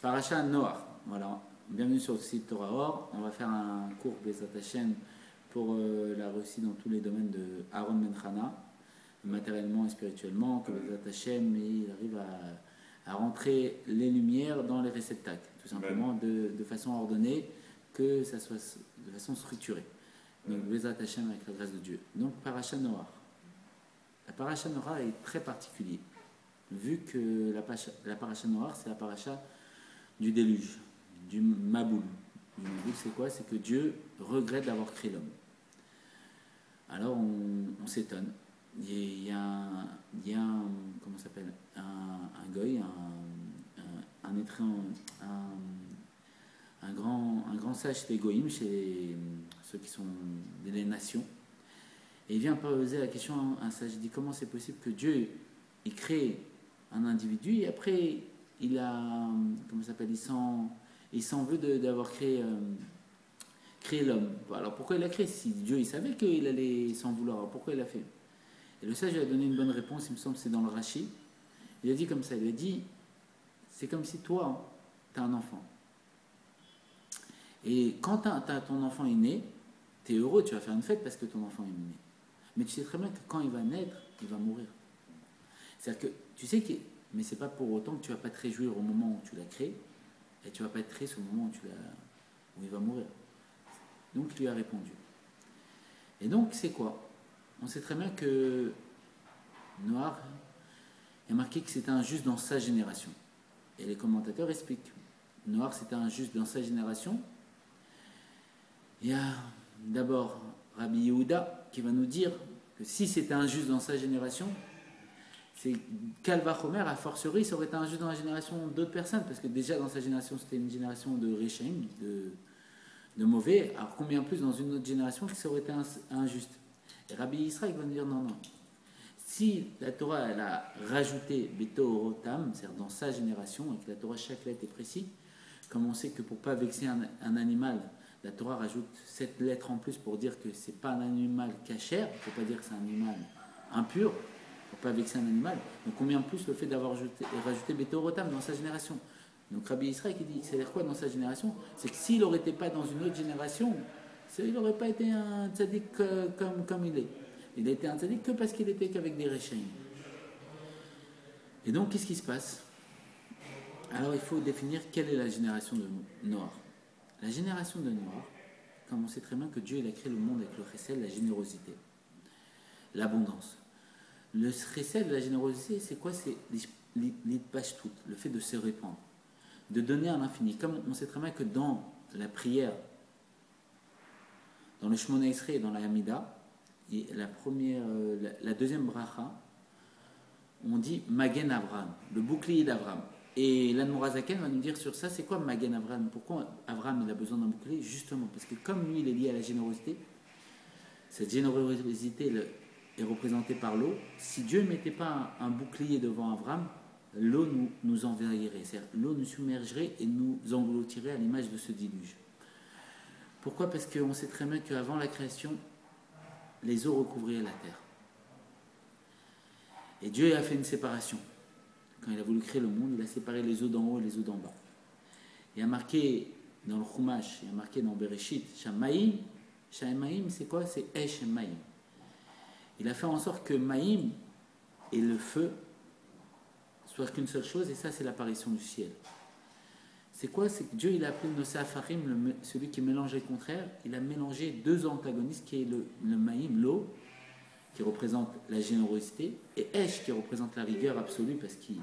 Parasha Noach. Voilà. Bienvenue sur le site Torah Or. On va faire un cours Bezat Hashem pour la réussite dans tous les domaines de Aaron Ben Chana, matériellement et spirituellement, que Bezat Hashem il arrive à rentrer les lumières dans les réceptacles, tout simplement de façon ordonnée, que ça soit de façon structurée. Donc Bezat Hashem avec la grâce de Dieu. Donc Parasha Noach. La Parasha Noach est très particulière, vu que la Parasha Noach, c'est la Parasha du déluge, du Maboul. Du Maboul, c'est quoi? C'est que Dieu regrette d'avoir créé l'homme. Alors on s'étonne. Il y a un comment ça s'appelle, un goy, un grand sage chez les goïms, chez ceux qui sont des nations. Et il vient poser la question à un sage, il dit comment c'est possible que Dieu il crée un individu et après il a, comment ça s'appelle, il s'en veut d'avoir créé l'homme. Alors pourquoi il l'a créé? Si Dieu il savait qu'il allait s'en vouloir, alors pourquoi il l'a fait? Et le sage lui a donné une bonne réponse, il me semble que c'est dans le Rashi. Il a dit comme ça, il a dit, c'est comme si toi, tu as un enfant. Et quand ton enfant est né, tu es heureux, tu vas faire une fête parce que ton enfant est né. Mais tu sais très bien que quand il va naître, il va mourir. C'est-à-dire que tu sais que, mais c'est pas pour autant que tu vas pas te réjouir au moment où tu l'as créé, et tu vas pas être triste au moment où il va mourir. Donc il lui a répondu. Et donc c'est quoi? On sait très bien que Noir a marqué que c'était un juste dans sa génération. Et les commentateurs expliquent. Noir c'était un juste dans sa génération. Il y a d'abord Rabbi Yehuda qui va nous dire que si c'était injuste dans sa génération, c'est Kalva Chomer, a fortiori, ça aurait été injuste dans la génération d'autres personnes, parce que déjà dans sa génération, c'était une génération de Réchaim, de mauvais, alors combien plus dans une autre génération que ça aurait été injuste. Et Rabbi Israël va nous dire non. Si la Torah elle a rajouté Beto Orotam, c'est-à-dire dans sa génération, et que la Torah chaque lettre est précise, comme on sait que pour ne pas vexer un animal, la Torah rajoute 7 lettres en plus pour dire que c'est pas un animal cachère, il ne faut pas dire que c'est un animal impur, pour ne pas vexer un animal. Donc combien plus le fait d'avoir rajouté Beto Orotam dans sa génération. Donc Rabbi Israël qui dit, c'est-à-dire quoi dans sa génération? C'est que s'il n'aurait été pas dans une autre génération, il n'aurait pas été un tzaddik comme il est. Il a été un tzaddik que parce qu'il était qu'avec des réchaim. Et donc qu'est-ce qui se passe? Alors il faut définir quelle est la génération de Noach. La génération de Noach, comme on sait très bien que Dieu il a créé le monde avec le chesed, la générosité, l'abondance. Le chesed, la générosité, c'est quoi? C'est l'itpashtout, le fait de se répandre, de donner à l'infini. Comme on sait très bien que dans la prière, dans le Shemona Esrei et dans la Hamida, la deuxième bracha, on dit Magen Avraham, le bouclier d'Avraham. Et l'Admorazaken va nous dire sur ça, c'est quoi Magen Avraham? Pourquoi Avraham il a besoin d'un bouclier? Justement, parce que comme lui il est lié à la générosité, cette générosité est représentée par l'eau. Si Dieu ne mettait pas un bouclier devant Avraham, l'eau nous envahirait, c'est-à-dire l'eau nous submergerait et nous engloutirait à l'image de ce déluge. Pourquoi? Parce qu'on sait très bien qu'avant la création, les eaux recouvraient la terre. Et Dieu a fait une séparation. Quand il a voulu créer le monde, il a séparé les eaux d'en haut et les eaux d'en bas. Il y a marqué dans le Chumash, il y a marqué dans Bereshit, Shamaim, c'est quoi? C'est Esh Maim. Il a fait en sorte que Maïm et le feu soient qu'une seule chose, et ça c'est l'apparition du ciel. C'est quoi? C'est que Dieu il a appelé Nosé Afarim, celui qui mélange les contraires. Il a mélangé deux antagonistes qui est le Maïm, l'eau, qui représente la générosité, et Esh qui représente la rigueur absolue parce qu'il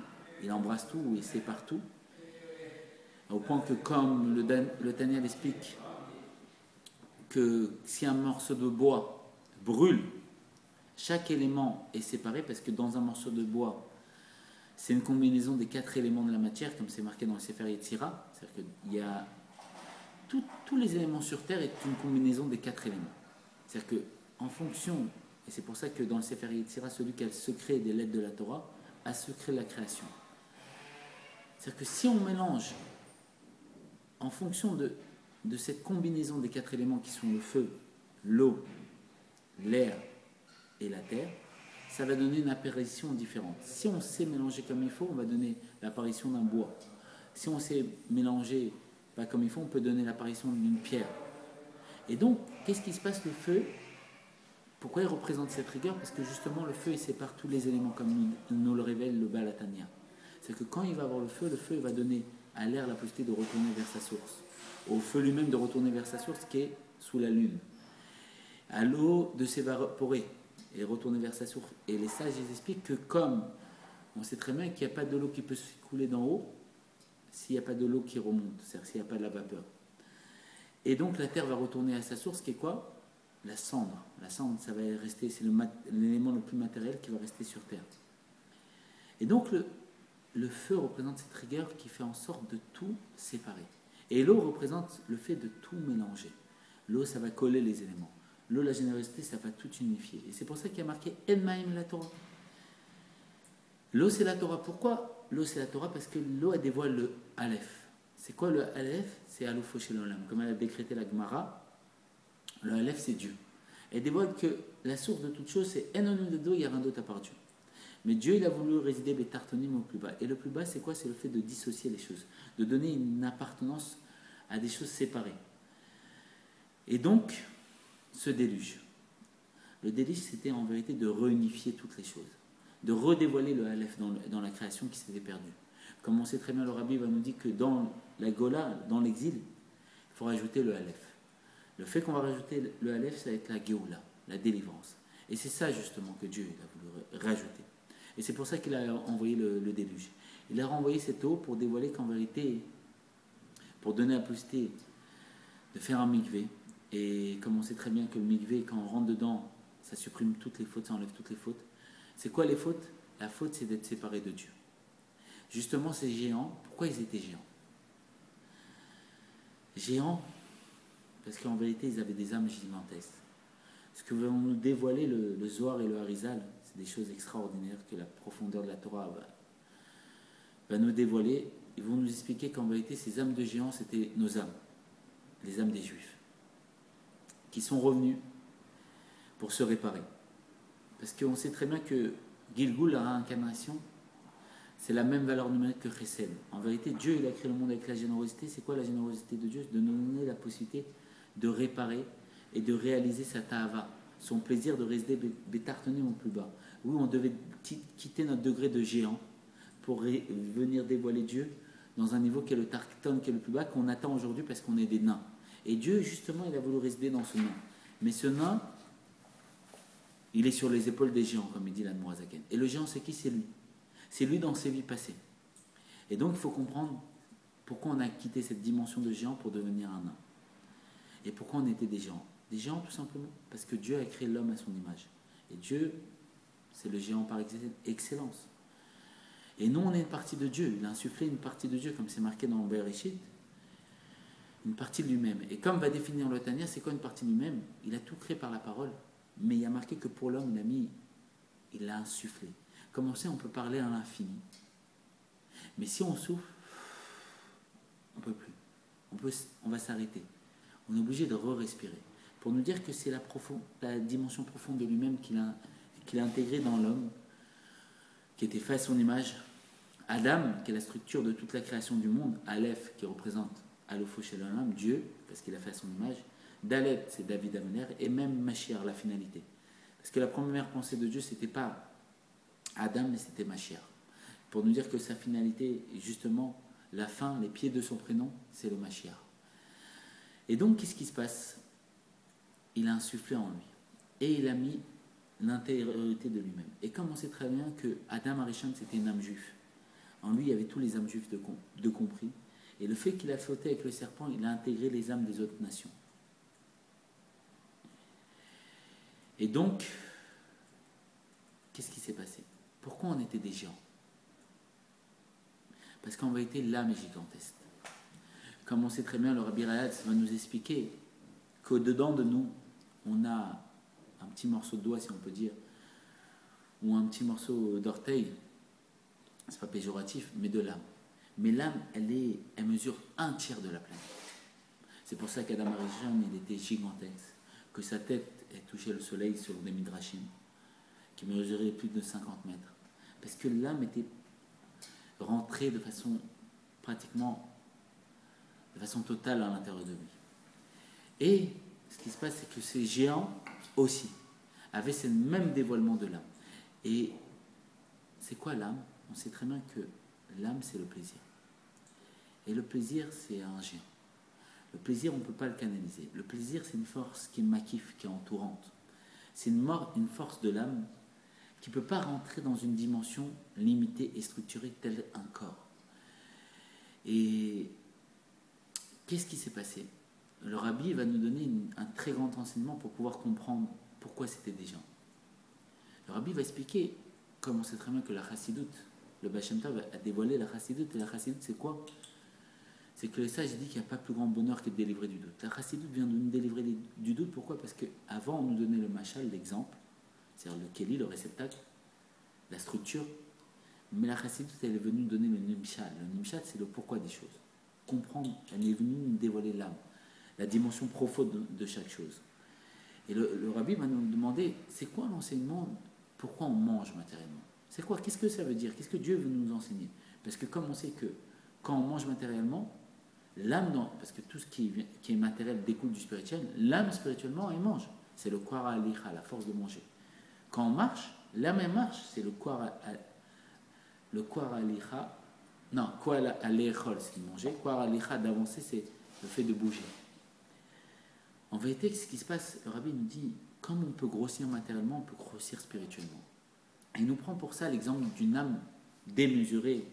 embrasse tout, il sépare tout. Au point que comme le Tanya explique que si un morceau de bois brûle, chaque élément est séparé parce que dans un morceau de bois, c'est une combinaison des 4 éléments de la matière, comme c'est marqué dans le Sefer Yetzira. C'est-à-dire qu'il y a tous les éléments sur Terre est une combinaison des 4 éléments. C'est-à-dire qu'en fonction, et c'est pour ça que dans le Sefer Yetzira, celui qui a le secret des lettres de la Torah a le secret de la création. C'est-à-dire que si on mélange en fonction de cette combinaison des 4 éléments qui sont le feu, l'eau, l'air et la terre, ça va donner une apparition différente. Si on sait mélanger comme il faut, on va donner l'apparition d'un bois. si on s'est mélangé pas comme il faut, on peut donner l'apparition d'une pierre. Et donc, qu'est-ce qui se passe, le feu? Pourquoi il représente cette rigueur? Parce que justement, le feu, il sépare tous les éléments, comme nous le révèle le Baal Hatanya. C'est que quand il va avoir le feu, il va donner à l'air la possibilité de retourner vers sa source. Au feu lui-même de retourner vers sa source qui est sous la lune. À l'eau de s'évaporer et retourner vers sa source. Et les sages, ils expliquent que comme on sait très bien qu'il n'y a pas de l'eau qui peut s'écouler d'en haut, s'il n'y a pas de l'eau qui remonte, c'est-à-dire s'il n'y a pas de la vapeur. Et donc la terre va retourner à sa source qui est quoi? La cendre. La cendre, ça va rester, c'est l'élément le plus matériel qui va rester sur terre. Et donc le feu représente cette rigueur qui fait en sorte de tout séparer. Et l'eau représente le fait de tout mélanger. L'eau, ça va coller les éléments. L'eau, la générosité, ça va tout unifier. Et c'est pour ça qu'il y a marqué En Maïm la Torah. L'eau, c'est la Torah. Pourquoi l'eau, c'est la Torah? Parce que l'eau, elle dévoile le Aleph. C'est quoi le Aleph? C'est Alufo Shel Olam. Comme elle a décrété la Gemara, le Aleph, c'est Dieu. Elle dévoile que la source de toute chose, c'est En de Do, il n'y a rien d'autre à part Dieu. Mais Dieu, il a voulu résider Betartonim au plus bas. Et le plus bas, c'est quoi? C'est le fait de dissocier les choses, de donner une appartenance à des choses séparées. Et donc, ce déluge. Le déluge, c'était en vérité de réunifier toutes les choses, de redévoiler le Aleph dans la création qui s'était perdue. Comme on sait très bien, le Rabbi va nous dire que dans la Gola, dans l'exil, il faut rajouter le Aleph. Le fait qu'on va rajouter le Aleph, ça va être la Géoula, la délivrance. Et c'est ça justement que Dieu a voulu rajouter. Et c'est pour ça qu'il a envoyé le déluge. Il a renvoyé cette eau pour dévoiler qu'en vérité, pour donner la possibilité de faire un mikvé. Et comme on sait très bien que le mikvé, quand on rentre dedans, ça supprime toutes les fautes, ça enlève toutes les fautes. C'est quoi les fautes? La faute, c'est d'être séparé de Dieu. Justement, ces géants, pourquoi ils étaient géants? Géants, parce qu'en vérité, ils avaient des âmes gigantesques. Ce que vont nous dévoiler le Zohar et le Harizal, c'est des choses extraordinaires que la profondeur de la Torah va nous dévoiler. Ils vont nous expliquer qu'en vérité, ces âmes de géants, c'était nos âmes, les âmes des Juifs, qui sont revenus pour se réparer. Parce qu'on sait très bien que Gilgul, la réincarnation, c'est la même valeur numérique que Chesed. En vérité, Dieu, il a créé le monde avec la générosité. C'est quoi la générosité de Dieu? De nous donner la possibilité de réparer et de réaliser sa ta'ava, son plaisir de rester bétartonné au plus bas. Oui, on devait quitter notre degré de géant pour venir dévoiler Dieu dans un niveau qui est le tarkton, qui est le plus bas, qu'on attend aujourd'hui parce qu'on est des nains. Et Dieu, justement, il a voulu rester dans ce nain. Mais ce nain, il est sur les épaules des géants, comme il dit l'Admorazaken. Et le géant, c'est qui? C'est lui. C'est lui dans ses vies passées. Et donc, il faut comprendre pourquoi on a quitté cette dimension de géant pour devenir un nain. Et pourquoi on était des géants? Des géants, tout simplement, parce que Dieu a créé l'homme à son image. Et Dieu, c'est le géant par excellence. Et nous, on est une partie de Dieu. Il a insufflé une partie de Dieu, comme c'est marqué dans Bereshit, une partie de lui-même. Et comme va définir le Tanya, c'est quoi une partie de lui-même? Il a tout créé par la parole, mais il y a marqué que pour l'homme, il l'a insufflé. Comme on sait, on peut parler à l'infini. Mais si on souffle, on ne peut plus. On va s'arrêter. On est obligé de re-respirer. Pour nous dire que c'est la dimension profonde de lui-même qu'il a intégrée dans l'homme, qui était fait à son image. Adam, qui est la structure de toute la création du monde. Aleph, qui représente Alofo Shel Olam, Dieu, parce qu'il a fait à son image. Dalet, c'est David Amener. Et même Mashiach, la finalité. Parce que la première pensée de Dieu, c'était pas Adam, mais c'était Mashiach. Pour nous dire que sa finalité, justement, la fin, les pieds de son prénom, c'est le Mashiach. Et donc, qu'est-ce qui se passe? Il a insufflé en lui. Et il a mis l'intériorité de lui-même. Et comme on sait très bien que Adam Arishon, c'était une âme juive. En lui, il y avait tous les âmes juives de compris. Et le fait qu'il a flotté avec le serpent, il a intégré les âmes des autres nations. Et donc, qu'est-ce qui s'est passé? Pourquoi on était des géants? Parce qu'en vérité, l'âme est gigantesque. Comme on sait très bien, le Rabbi Rayad va nous expliquer qu'au-dedans de nous, on a un petit morceau de doigt, si on peut dire, ou un petit morceau d'orteil, c'est pas péjoratif, mais de l'âme. Mais l'âme, elle mesure un tiers de la planète. C'est pour ça qu'Adam Arishon, il était gigantesque, que sa tête, elle touchait le soleil sur des midrashim, qui mesurait plus de 50 mètres. Parce que l'âme était rentrée de façon pratiquement de façon totale à l'intérieur de lui. Et ce qui se passe, c'est que ces géants aussi avaient ce même dévoilement de l'âme. Et c'est quoi l'âme? On sait très bien que l'âme, c'est le plaisir. Et le plaisir, c'est un géant. Le plaisir, on ne peut pas le canaliser. Le plaisir, c'est une force qui est maquif, qui est entourante. C'est une force de l'âme qui ne peut pas rentrer dans une dimension limitée et structurée telle un corps. Et qu'est-ce qui s'est passé? Le rabbi va nous donner un très grand enseignement pour pouvoir comprendre pourquoi c'était des gens. Le rabbi va expliquer, comme on sait très bien que la chassidoute, le Baal Shem Tov a dévoilé la chassidoute, et la chassidoute c'est quoi? C'est que le sage dit qu'il n'y a pas plus grand bonheur que de délivrer du doute. La chassidoute vient de nous délivrer du doute, pourquoi? Parce qu'avant on nous donnait le machal, l'exemple, c'est-à-dire le keli, le réceptacle, la structure, mais la chassidoute elle est venue nous donner le nimshal. Le nimshal c'est le pourquoi des choses. Comprendre, elle est venue nous dévoiler l'âme, la dimension profonde de chaque chose. Et le rabbi va nous demander, c'est quoi l'enseignement? Pourquoi on mange matériellement? C'est quoi? Qu'est-ce que ça veut dire? Qu'est-ce que Dieu veut nous enseigner? Parce que comme on sait que quand on mange matériellement, l'âme, parce que tout ce qui est matériel découle du spirituel, l'âme spirituellement, elle mange. C'est le kwara alicha, la force de manger. Quand on marche, l'âme elle marche, c'est le kwara alicha, non, kwara alechol, c'est de manger, kwara alicha, d'avancer, c'est le fait de bouger. En vérité, ce qui se passe, le rabbi nous dit, comme on peut grossir matériellement, on peut grossir spirituellement. Et il nous prend pour ça l'exemple d'une âme démesurée,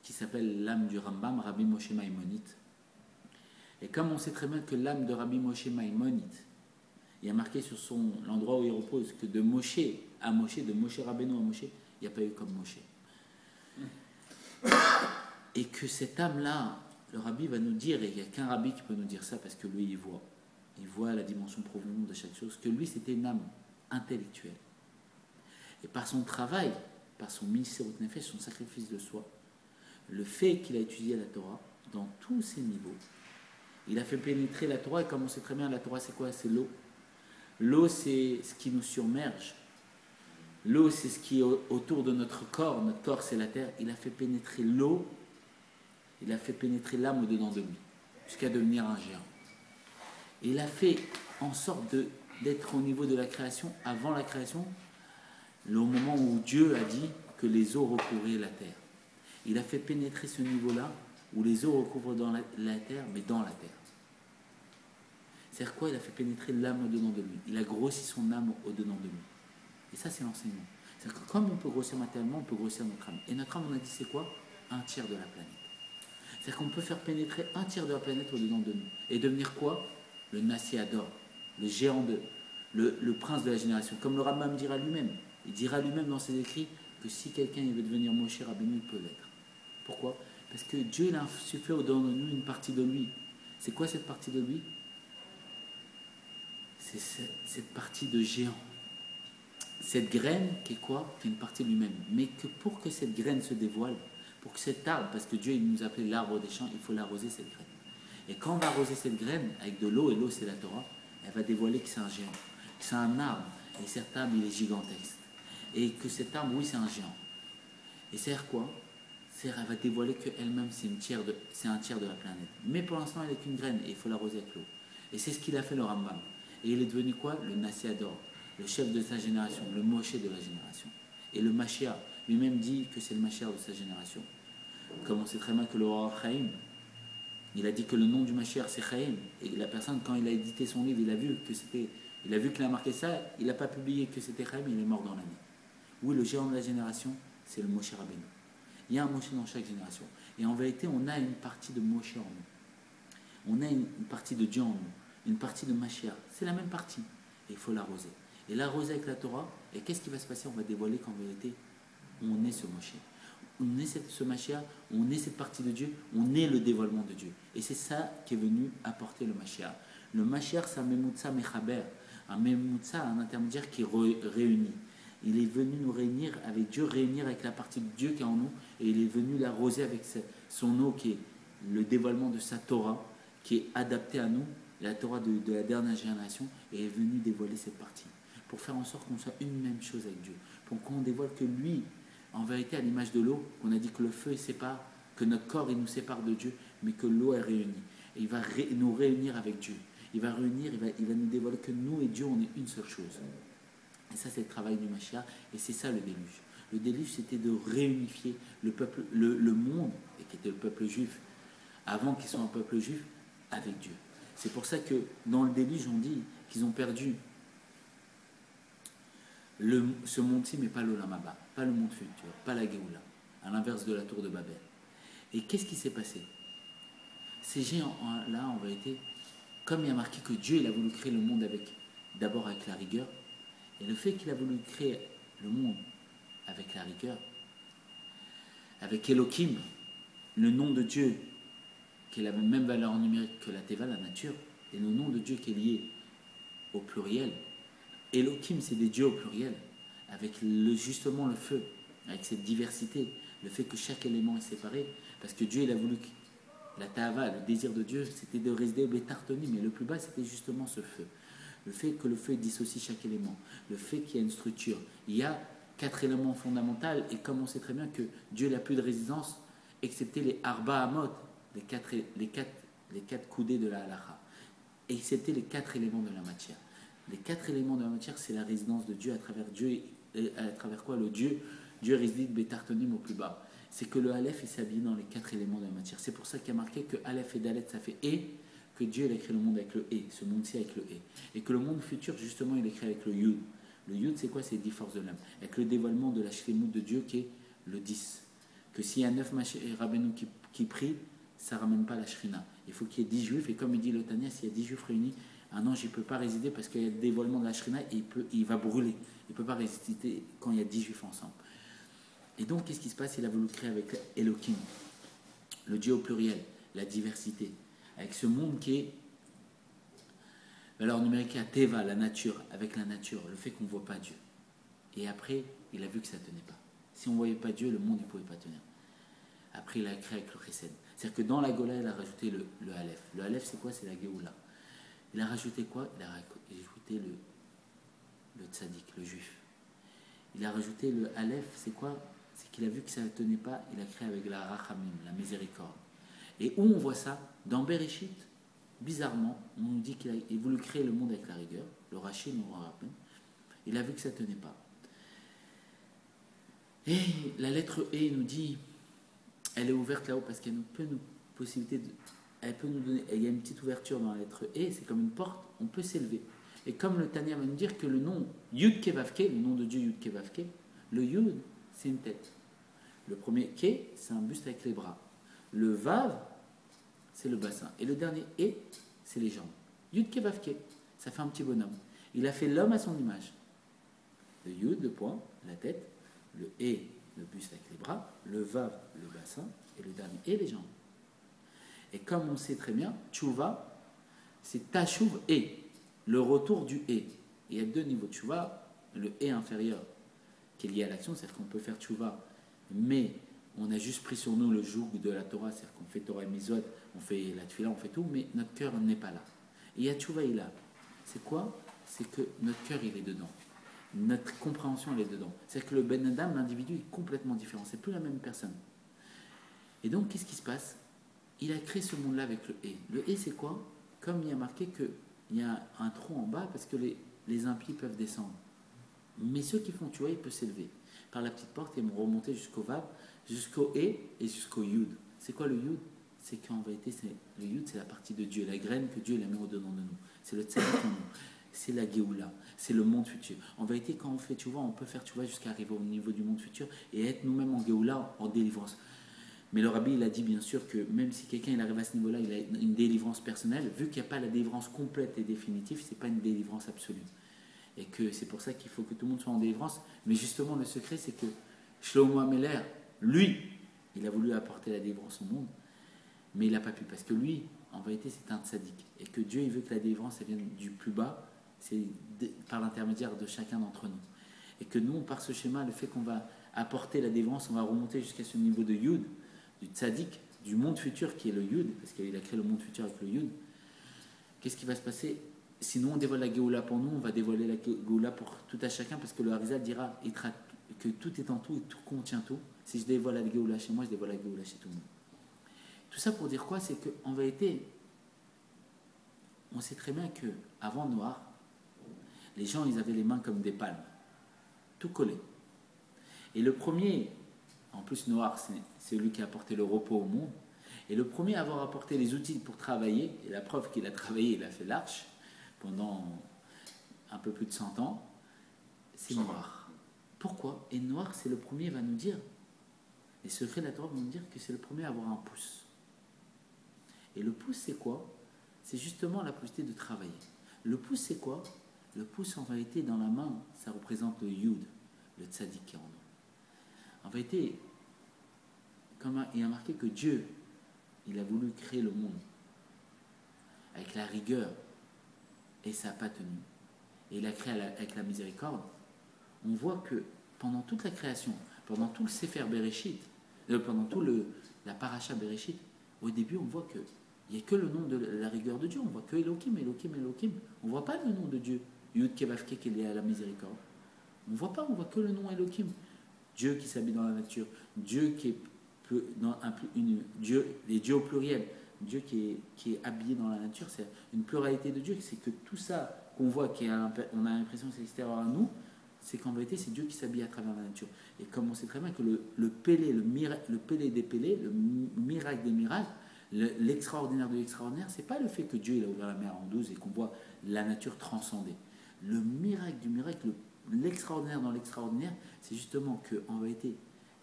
qui s'appelle l'âme du Rambam, Rabbi Moshe Maïmonide. Et comme on sait très bien que l'âme de Rabbi Moshe Maïmonide, il y a marqué sur l'endroit où il repose que de Moshe à Moshe, de Moshe Rabbeinu à Moshe, il n'y a pas eu comme Moshe. Et que cette âme-là, le rabbi va nous dire, et il n'y a qu'un rabbi qui peut nous dire ça parce que lui il voit la dimension profonde de chaque chose, que lui c'était une âme intellectuelle. Et par son travail, par son ministère au Nefesh, son sacrifice de soi, le fait qu'il a étudié la Torah dans tous ses niveaux, il a fait pénétrer la Torah, et comme on sait très bien, la Torah c'est quoi? C'est l'eau. L'eau c'est ce qui nous surmerge. L'eau c'est ce qui est autour de notre corps c'est la terre. Il a fait pénétrer l'eau, il a fait pénétrer l'âme au-dedans de lui, jusqu'à devenir un géant. Et il a fait en sorte d'être au niveau de la création, avant la création, au moment où Dieu a dit que les eaux recouvraient la terre. Il a fait pénétrer ce niveau-là, où les eaux recouvrent dans la terre, mais dans la terre. C'est-à-dire quoi? Il a fait pénétrer l'âme au-dedans de lui. Il a grossi son âme au-dedans de lui. Et ça, c'est l'enseignement. C'est-à-dire que comme on peut grossir matériellement, on peut grossir notre âme. Et notre âme, on a dit, c'est quoi? Un tiers de la planète. C'est-à-dire qu'on peut faire pénétrer un tiers de la planète au-dedans de nous. Et devenir quoi? Le Nassiador, le géant le prince de la génération. Comme le Rambam dira lui-même. Il dira lui-même dans ses écrits que si quelqu'un veut devenir Moshe Rabbeinu, il peut l'être. Pourquoi? Parce que Dieu il a insufflé au-dedans de nous une partie de lui. C'est quoi cette partie de lui? C'est cette partie de géant. Cette graine qui est quoi? Qui est une partie de lui-même. Mais que pour que cette graine se dévoile, pour que cet arbre, parce que Dieu il nous appelait l'arbre des champs, il faut l'arroser cette graine. Et quand on va arroser cette graine avec de l'eau, et l'eau c'est la Torah, elle va dévoiler que c'est un géant, que c'est un arbre, et cet arbre il est gigantesque. Et que cet arbre, oui, c'est un géant. Et c'est quoi? Elle va dévoiler qu'elle-même c'est un tiers de la planète. Mais pour l'instant elle n'est qu'une graine, et il faut l'arroser avec l'eau. Et c'est ce qu'il a fait le Rambam. Et il est devenu quoi? Le Nassiador, le chef de sa génération, le Moshe de la génération. Et le Mashiach, lui-même dit que c'est le Mashiach de sa génération. Comme on sait très bien que le roi Chaim, il a dit que le nom du Mashiach c'est Chaim. Et la personne, quand il a édité son livre, il a vu qu'il a marqué ça, il n'a pas publié que c'était Chaim, il est mort dans l'année. Oui, le géant de la génération, c'est le Moshe Rabbeinu. Il y a un Moshe dans chaque génération. Et en vérité, on a une partie de Moshe en nous. On a une partie de Dieu en nous. Une partie de Mashiach. C'est la même partie. Et il faut l'arroser. Et l'arroser avec la Torah, et qu'est-ce qui va se passer? On va dévoiler qu'en vérité, on est ce Moshe. On est ce Mashiach, on est cette partie de Dieu, on est le dévoilement de Dieu. Et c'est ça qui est venu apporter le Mashiach. Le Mashiach, c'est un Memutsa Mechaber. Un Memutsa, un intermédiaire qui réunit. Il est venu nous réunir avec Dieu, réunir avec la partie de Dieu qui est en nous, et il est venu l'arroser avec son eau qui est le dévoilement de sa Torah, qui est adaptée à nous, la Torah de la dernière génération, et est venu dévoiler cette partie, pour faire en sorte qu'on soit une même chose avec Dieu, pour qu'on dévoile que lui, en vérité à l'image de l'eau, on a dit que le feu il sépare, que notre corps il nous sépare de Dieu, mais que l'eau est réunie. Et il va nous réunir avec Dieu. Il va réunir, il va nous dévoiler que nous et Dieu, on est une seule chose. Et ça, c'est le travail du Mashiach, et c'est ça le déluge. Le déluge, c'était de réunifier le peuple, le monde, et qui était le peuple juif, avant qu'ils soient un peuple juif, avec Dieu. C'est pour ça que dans le déluge, on dit qu'ils ont perdu ce monde-ci, mais pas l'Olam Haba, pas le monde futur, pas la Géoula, à l'inverse de la tour de Babel. Et qu'est-ce qui s'est passé? Ces géants-là, en vérité, comme il y a marqué que Dieu il a voulu créer le monde d'abord avec la rigueur, et le fait qu'il a voulu créer le monde avec la rigueur, avec Elohim, le nom de Dieu, qui a la même valeur numérique que la Teva, la nature, et le nom de Dieu qui est lié au pluriel. Elohim, c'est des dieux au pluriel, avec justement le feu, avec cette diversité, le fait que chaque élément est séparé, parce que Dieu il a voulu, la Tava, le désir de Dieu, c'était de résider au Bétartoni, mais le plus bas, c'était justement ce feu. Le fait que le feu dissocie chaque élément, le fait qu'il y a une structure. Il y a 4 éléments fondamentaux, et comme on sait très bien que Dieu n'a plus de résistance, excepté les Arba Amot, les quatre coudées de la halacha, excepté les 4 éléments de la matière. Les 4 éléments de la matière, c'est la résidence de Dieu à travers Dieu, et à travers quoi le Dieu réside Bétartonim au plus bas. C'est que le Aleph il s'habille dans les 4 éléments de la matière. C'est pour ça qu'il y a marqué que Aleph et Dalet ça fait Et, que Dieu il a créé le monde avec le Et, ce monde-ci avec le Et. Et que le monde futur, justement, il est créé avec le Yud. Le Yud, c'est quoi? C'est 10 forces de l'âme. Avec le dévoilement de la Shlemut de Dieu qui est le 10. Que s'il y a 9 Rabbeinu qui prient, ça ne ramène pas la Shrina. Il faut qu'il y ait 10 juifs, et comme il dit le Tanya, s'il y a 10 juifs réunis, un ange il ne peut pas résider parce qu'il y a le dévoilement de la Shrina et il va brûler. Il ne peut pas résister quand il y a 10 juifs ensemble. Et donc, qu'est-ce qui se passe? Il a voulu créer avec Elohim, le Dieu au pluriel, la diversité, avec ce monde qui est valeur numérique à Teva, la nature, avec la nature, le fait qu'on ne voit pas Dieu. Et après, il a vu que ça ne tenait pas. Si on ne voyait pas Dieu, le monde ne pouvait pas tenir. Après, il a créé avec le Chesed. C'est-à-dire que dans la Gola, il a rajouté le Aleph. Le Aleph, c'est quoi? C'est la Géoula. Il a rajouté quoi? Il a rajouté le Tzadik, le Juif. Il a rajouté le Aleph, c'est quoi? C'est qu'il a vu que ça ne tenait pas, il a créé avec la Rachamim, la miséricorde. Et où on voit ça? Dans Bereshit, bizarrement, on nous dit qu'il a voulu créer le monde avec la rigueur, le Rashi nous rappelle, il a vu que ça ne tenait pas. Et la lettre E nous dit, elle est ouverte là-haut parce qu'elle peut nous possibilité de, elle peut nous donner, il y a une petite ouverture dans la lettre E, c'est comme une porte, on peut s'élever. Et comme le Tanya va nous dire que le nom Yud Kevavke, le nom de Dieu Yud Kevavke, le Yud, c'est une tête. Le premier Ke, c'est un buste avec les bras. Le Vav, c'est le bassin. Et le dernier E, c'est les jambes. Yud Kevavke, ça fait un petit bonhomme. Il a fait l'homme à son image. Le Yud, le point, la tête. Le E, le buste avec les bras. Le Vav, le bassin. Et le dernier E, les jambes. Et comme on sait très bien, Tchouva, c'est Tachouv E, le retour du E. Il y a 2 niveaux de Tchouva. Le E inférieur, qui est lié à l'action, c'est-à-dire qu'on peut faire Tchouva, mais on a juste pris sur nous le joug de la Torah, c'est-à-dire qu'on fait Torah et Mizot, on fait la Tfila, on fait tout, mais notre cœur n'est pas là. Et il y a Tchouva, il est là. C'est quoi? C'est que notre cœur, il est dedans. Notre compréhension, elle est dedans. C'est-à-dire que le Ben Adam, l'individu, est complètement différent. C'est plus la même personne. Et donc, qu'est-ce qui se passe? Il a créé ce monde-là avec le E. Le E, c'est quoi? Comme il y a marqué qu'il y a un trou en bas parce que les impies peuvent descendre. Mais ceux qui font, tu vois, ils peuvent s'élever par la petite porte et me remonter jusqu'au Vav, jusqu'au E et jusqu'au Yud. C'est quoi le Yud? C'est qu'en vérité, le Yud, c'est la partie de Dieu, la graine que Dieu a mis au-dedans de nous. C'est le Tzadik en nous. C'est la Géoula, c'est le monde futur. En vérité, quand on fait, tu vois, on peut faire, tu vois, jusqu'à arriver au niveau du monde futur et être nous-mêmes en Géoula, en délivrance. Mais le Rabbi, il a dit bien sûr que même si quelqu'un il arrive à ce niveau-là, il a une délivrance personnelle, vu qu'il n'y a pas la délivrance complète et définitive, ce n'est pas une délivrance absolue. Et que c'est pour ça qu'il faut que tout le monde soit en délivrance. Mais justement, le secret, c'est que Shlomo Ameler, lui, il a voulu apporter la délivrance au monde, mais il n'a pas pu. Parce que lui, en vérité, c'est un tzaddik. Et que Dieu, il veut que la délivrance, elle vienne du plus bas, c'est par l'intermédiaire de chacun d'entre nous. Et que nous, par ce schéma, le fait qu'on va apporter la délivrance, on va remonter jusqu'à ce niveau de Yud, du tzaddik, du monde futur qui est le Yud, parce qu'il a créé le monde futur avec le Yud. Qu'est-ce qui va se passer? Sinon, on dévoile la Géoula pour nous, on va dévoiler la Géoula pour tout à chacun, parce que le Harizal dira que tout est en tout et tout contient tout. Si je dévoile la Géoula chez moi, je dévoile la Géoula chez tout le monde. Tout ça pour dire quoi? C'est qu'en vérité, on sait très bien qu'avant Noir, les gens, ils avaient les mains comme des palmes, tout collé. Et le premier, en plus Noir, c'est celui qui a apporté le repos au monde, et le premier à avoir apporté les outils pour travailler, et la preuve qu'il a travaillé, il a fait l'arche pendant un peu plus de 100 ans, c'est Noir. Pourquoi? Et Noir, c'est le premier, va nous dire, les secrets de la Torah vont nous dire que c'est le premier à avoir un pouce. Et le pouce, c'est quoi? C'est justement la possibilité de travailler. Le pouce, c'est quoi? Le pouce, en vérité, dans la main, ça représente le Yud, le Tzadik qui est en nous. En vérité, comme il a marqué que Dieu, il a voulu créer le monde avec la rigueur et ça n'a pas tenu. Et il a créé avec la miséricorde. On voit que pendant toute la création, pendant tout le Sefer Bereshit, pendant tout la Paracha Bereshit, au début, on voit qu'il n'y a que le nom de la rigueur de Dieu. On voit que Elohim, Elohim, Elohim. On ne voit pas le nom de Dieu. Yud Kevavke qui est lié à la miséricorde. On ne voit pas, on voit que le nom Elohim. Dieu qui s'habille dans la nature. Dieu qui est les dieux au pluriel. Dieu qui est habillé dans la nature. C'est une pluralité de Dieu. C'est que tout ça qu'on voit, on a l'impression que c'est extérieur à nous, c'est qu'en vérité, c'est Dieu qui s'habille à travers la nature. Et comme on sait très bien que le Pélé, le Pélé des Pélés, le miracle des miracles, l'extraordinaire de l'extraordinaire, c'est pas le fait que Dieu il a ouvert la mer en 12 et qu'on voit la nature transcender. Le miracle du miracle, l'extraordinaire dans l'extraordinaire, c'est justement qu'en vérité,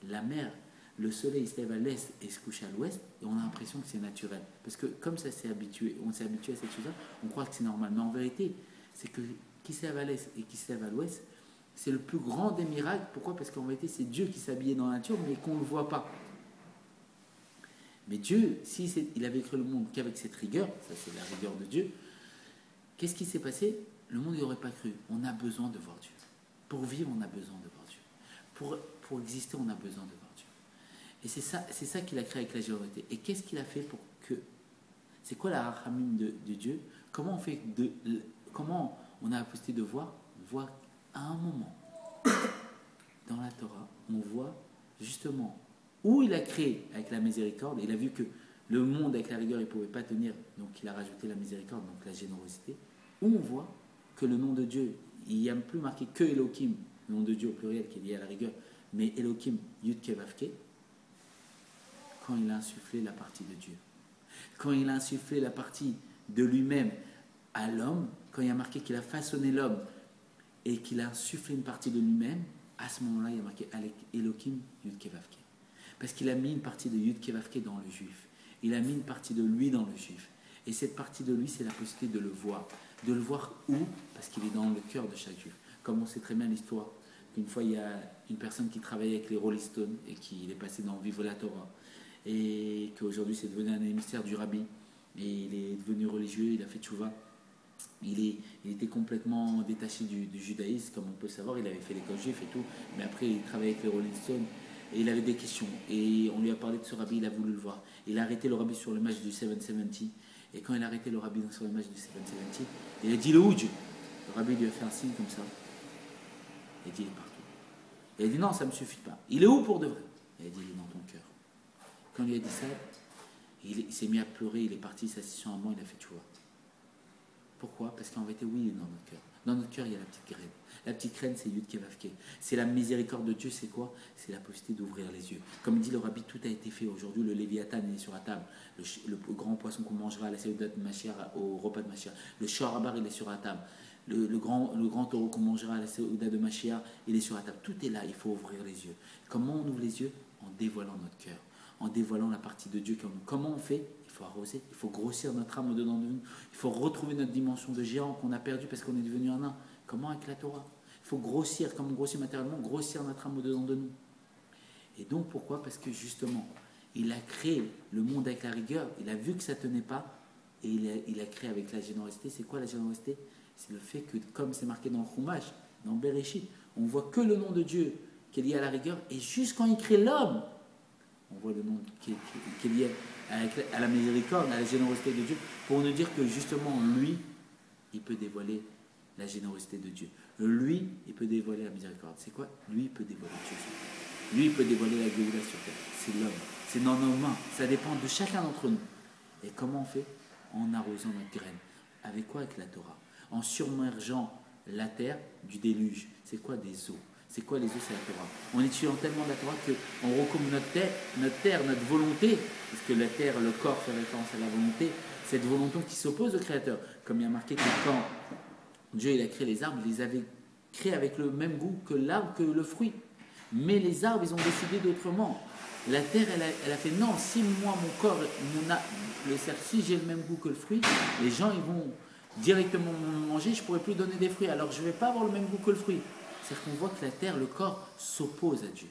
la mer, le soleil se lève à l'est et se couche à l'ouest, et on a l'impression que c'est naturel. Parce que comme ça on s'est habitué à cette chose-là, on croit que c'est normal. Mais en vérité, c'est que qui se lève à l'est et qui se lève à l'ouest, c'est le plus grand des miracles. Pourquoi? Parce qu'en vérité, c'est Dieu qui s'habillait dans la nature, mais qu'on ne le voit pas. Mais Dieu, s'il avait créé le monde qu'avec cette rigueur, ça c'est la rigueur de Dieu, qu'est-ce qui s'est passé? Le monde n'y aurait pas cru. On a besoin de voir Dieu. Pour vivre, on a besoin de voir Dieu. Pour exister, on a besoin de voir Dieu. Et c'est ça qu'il a créé avec la générosité. Et qu'est-ce qu'il a fait pour que... C'est quoi la rachamim de Dieu? Comment on a la possibilité de voir? On voit à un moment, dans la Torah, on voit justement où il a créé avec la miséricorde. Il a vu que le monde avec la rigueur, il ne pouvait pas tenir, donc il a rajouté la miséricorde, donc la générosité. Où on voit que le nom de Dieu, il n'y a plus marqué que Elohim, le nom de Dieu au pluriel qui est lié à la rigueur, mais Elohim, Yud Kevavke, quand il a insufflé la partie de Dieu. Quand il a insufflé la partie de lui-même à l'homme, quand il a marqué qu'il a façonné l'homme et qu'il a insufflé une partie de lui-même, à ce moment-là, il a marqué Elohim, Yud Kevavke. Parce qu'il a mis une partie de Yud Kevavke dans le juif. Il a mis une partie de lui dans le juif. Et cette partie de lui, c'est la possibilité de le voir. De le voir où? Parce qu'il est dans le cœur de chaque juif. Comme on sait très bien l'histoire, qu'une fois, il y a une personne qui travaillait avec les Rolling Stones et qui est passé dans Vivre la Torah. Et qu'aujourd'hui, c'est devenu un émissaire du rabbi. Et il est devenu religieux, il a fait tchouva. Il était complètement détaché du judaïsme, comme on peut le savoir. Il avait fait l'école juive et tout. Mais après, il travaillait avec les Rolling Stones. Et il avait des questions. Et on lui a parlé de ce rabbi, il a voulu le voir. Il a arrêté le rabbi sur le match du 770. Et quand il a arrêté le rabbi sur le match du 770, il a dit le Houj. Le rabbi lui a fait un signe comme ça. Il a dit il est partout. Il a dit non, ça ne me suffit pas. Il est où pour de vrai? Il a dit il est dans ton cœur. Quand il lui a dit ça, il s'est mis à pleurer, il est parti, il s'est assis sur un banc, il a fait tchouva. Pourquoi? Parce qu'en vérité, oui, il est dans notre cœur. Dans notre cœur, il y a la petite graine. La petite graine, c'est Yud Kevavke. C'est la miséricorde de Dieu, c'est quoi? C'est la possibilité d'ouvrir les yeux. Comme dit le rabbi, tout a été fait. Aujourd'hui, le Léviathan est sur la table. Le grand poisson qu'on mangera à la Seudat de Mashiach, au repas de Mashiach. Le Shorabar, il est sur la table. Le grand taureau qu'on mangera à la Seudat de Mashiach, il est sur la table. Tout est là, il faut ouvrir les yeux. Comment on ouvre les yeux? En dévoilant notre cœur. En dévoilant la partie de Dieu qui est en nous. Comment on fait? Il faut arroser, il faut grossir notre âme au-dedans de nous. Il faut retrouver notre dimension de géant qu'on a perdue parce qu'on est devenu un nain. Comment? Avec la Torah. Il faut grossir, comme on grossit matériellement, grossir notre âme au-dedans de nous. Et donc pourquoi? Parce que justement, il a créé le monde avec la rigueur, il a vu que ça ne tenait pas, et il a créé avec la générosité. C'est quoi la générosité? C'est le fait que, comme c'est marqué dans le Chumash, dans Bereshit, on voit que le nom de Dieu qui est lié à la rigueur, et juste quand il crée l'homme, on voit le nom qui est lié à la miséricorde, à la générosité de Dieu, pour nous dire que justement, lui, il peut dévoiler la générosité de Dieu. Lui, il peut dévoiler la miséricorde. C'est quoi? Lui, il peut dévoiler Dieu sur terre. Lui, il peut dévoiler la Géoula sur terre. C'est l'homme. C'est dans nos mains. Ça dépend de chacun d'entre nous. Et comment on fait? En arrosant notre graine. Avec quoi? Avec la Torah. En submergeant la terre du déluge. C'est quoi des eaux? C'est quoi les eaux? C'est la Torah. En étudiant tellement la Torah qu'on recouvre notre terre, notre volonté, parce que la terre, le corps fait référence à la volonté, cette volonté qui s'oppose au Créateur. Comme il y a marqué que quand Dieu il a créé les arbres, il les avait créés avec le même goût que l'arbre, que le fruit. Mais les arbres, ils ont décidé d'autrement. La terre, elle a fait non, si moi, mon corps, le cerf, si j'ai le même goût que le fruit, les gens, ils vont directement manger, je ne pourrai plus donner des fruits. Alors, je ne vais pas avoir le même goût que le fruit. C'est-à-dire qu'on voit que la terre, le corps, s'oppose à Dieu.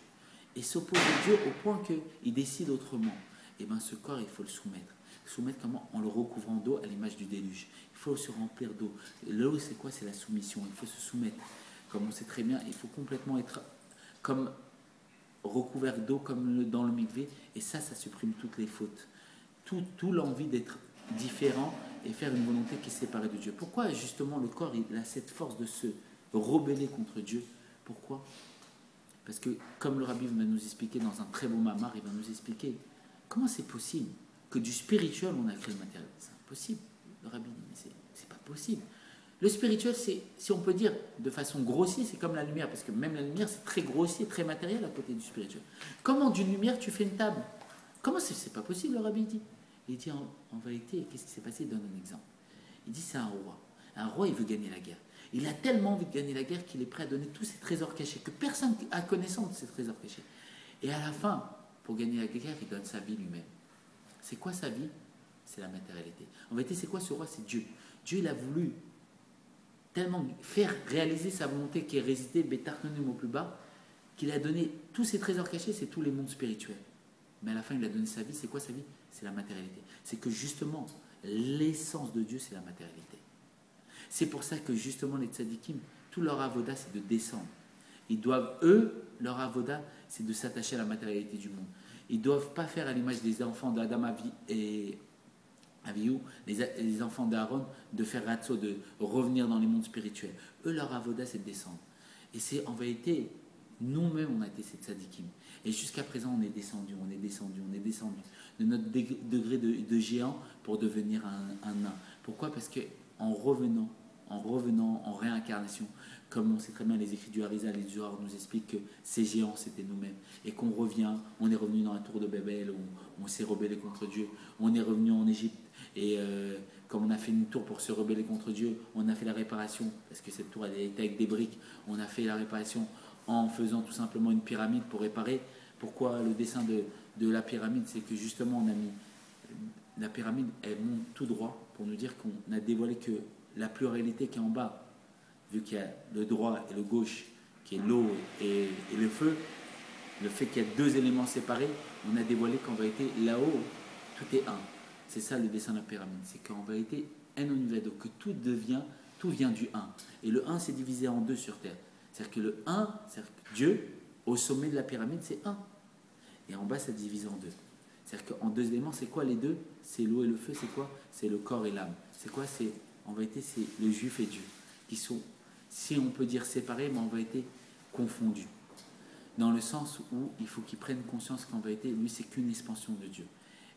Et s'oppose à Dieu au point qu'il décide autrement. Et bien, ce corps, il faut le soumettre. Soumettre comment? En le recouvrant d'eau à l'image du déluge. Il faut se remplir d'eau. L'eau, c'est quoi? C'est la soumission. Il faut se soumettre. Comme on sait très bien, il faut complètement être comme recouvert d'eau comme dans le mikvé, et ça supprime toutes les fautes. Tout l'envie d'être différent et faire une volonté qui est séparée de Dieu. Pourquoi justement le corps il a cette force de se rebeller contre Dieu? Pourquoi? Parce que comme le rabbi va nous expliquer dans un très beau mamar, il va nous expliquer comment c'est possible que du spirituel on a créé le matériel. C'est impossible. Le rabbi dit mais c'est pas possible. Le spirituel, c'est, si on peut dire de façon grossière, c'est comme la lumière, parce que même la lumière, c'est très grossier, très matériel à côté du spirituel. Comment d'une lumière, tu fais une table? Comment c'est pas possible, le rabbi dit? Il dit, en vérité, qu'est-ce qui s'est passé? Il donne un exemple. Il dit, c'est un roi. Un roi, il veut gagner la guerre. Il a tellement envie de gagner la guerre qu'il est prêt à donner tous ses trésors cachés, que personne n'a connaissance de ses trésors cachés. Et à la fin, pour gagner la guerre, il donne sa vie lui-même. C'est quoi sa vie? C'est la matérialité. En vérité, c'est quoi ce roi? C'est Dieu. Dieu, il a voulu tellement faire réaliser sa volonté qui est résidée Bétarnonim au plus bas, qu'il a donné tous ses trésors cachés, c'est tous les mondes spirituels. Mais à la fin, il a donné sa vie. C'est quoi sa vie? C'est la matérialité. C'est que justement, l'essence de Dieu, c'est la matérialité. C'est pour ça que justement, les tzadikim, tout leur avoda, c'est de descendre. Ils doivent, eux, leur avoda, c'est de s'attacher à la matérialité du monde. Ils ne doivent pas faire à l'image des enfants d'Adam et Aviou, les enfants d'Aaron, de faire ratso, de revenir dans les mondes spirituels. Eux, leur avoda, c'est de descendre. Et c'est en vérité, nous-mêmes, on a été ces tzadikim. Et jusqu'à présent, on est descendu de notre degré de géant pour devenir un nain. Pourquoi? Parce qu'en revenant, en réincarnation, comme on sait très bien, les écrits du Harizal et du Zohar nous expliquent que ces géants, c'était nous-mêmes. Et qu'on revient, on est revenu dans la tour de Babel, où on s'est rebellé contre Dieu. On est revenu en Égypte. Et comme on a fait une tour pour se rebeller contre Dieu, on a fait la réparation, parce que cette tour elle était avec des briques, on a fait la réparation en faisant tout simplement une pyramide pour réparer. Pourquoi le dessin de la pyramide? C'est que justement on a mis la pyramide, elle monte tout droit pour nous dire qu'on a dévoilé que la pluralité qui est en bas, vu qu'il y a le droit et le gauche, qui est l'eau et le feu, le fait qu'il y a deux éléments séparés, on a dévoilé qu'en vérité là-haut, tout est un. C'est ça le dessin de la pyramide. C'est qu'en vérité, que tout vient du 1. Et le 1 c'est divisé en deux sur Terre. C'est-à-dire que le 1, c'est-à-dire que Dieu, au sommet de la pyramide, c'est 1. Et en bas, c'est divisé en deux. C'est-à-dire qu'en deux éléments, c'est quoi les deux? C'est l'eau et le feu, c'est quoi? C'est le corps et l'âme. C'est quoi? En vérité, c'est le juif et Dieu. Qui sont, si on peut dire séparés, mais en vérité, confondus. Dans le sens où il faut qu'ils prennent conscience qu'en vérité, lui, c'est qu'une expansion de Dieu.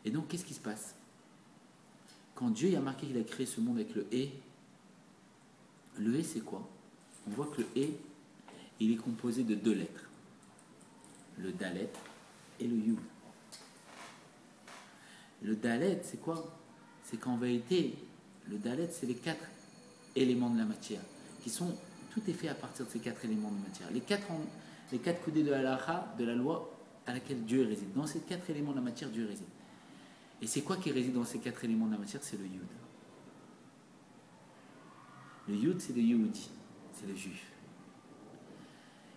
Et donc, qu'est-ce qui se passe? Quand Dieu il a marqué qu'il a créé ce monde avec le c'est quoi? On voit que le il est composé de deux lettres. Le Dalet et le Yud. Le Dalet, c'est quoi? C'est qu'en vérité, le Dalet, c'est les 4 éléments de la matière. Tout est fait à partir de ces 4 éléments de matière. Les 4 coudées de la halakha, de la loi à laquelle Dieu réside. Dans ces 4 éléments de la matière, Dieu réside. Et c'est quoi qui réside dans ces 4 éléments de la matière? C'est le Yud. Le Yud, c'est le Yehudi, c'est le juif.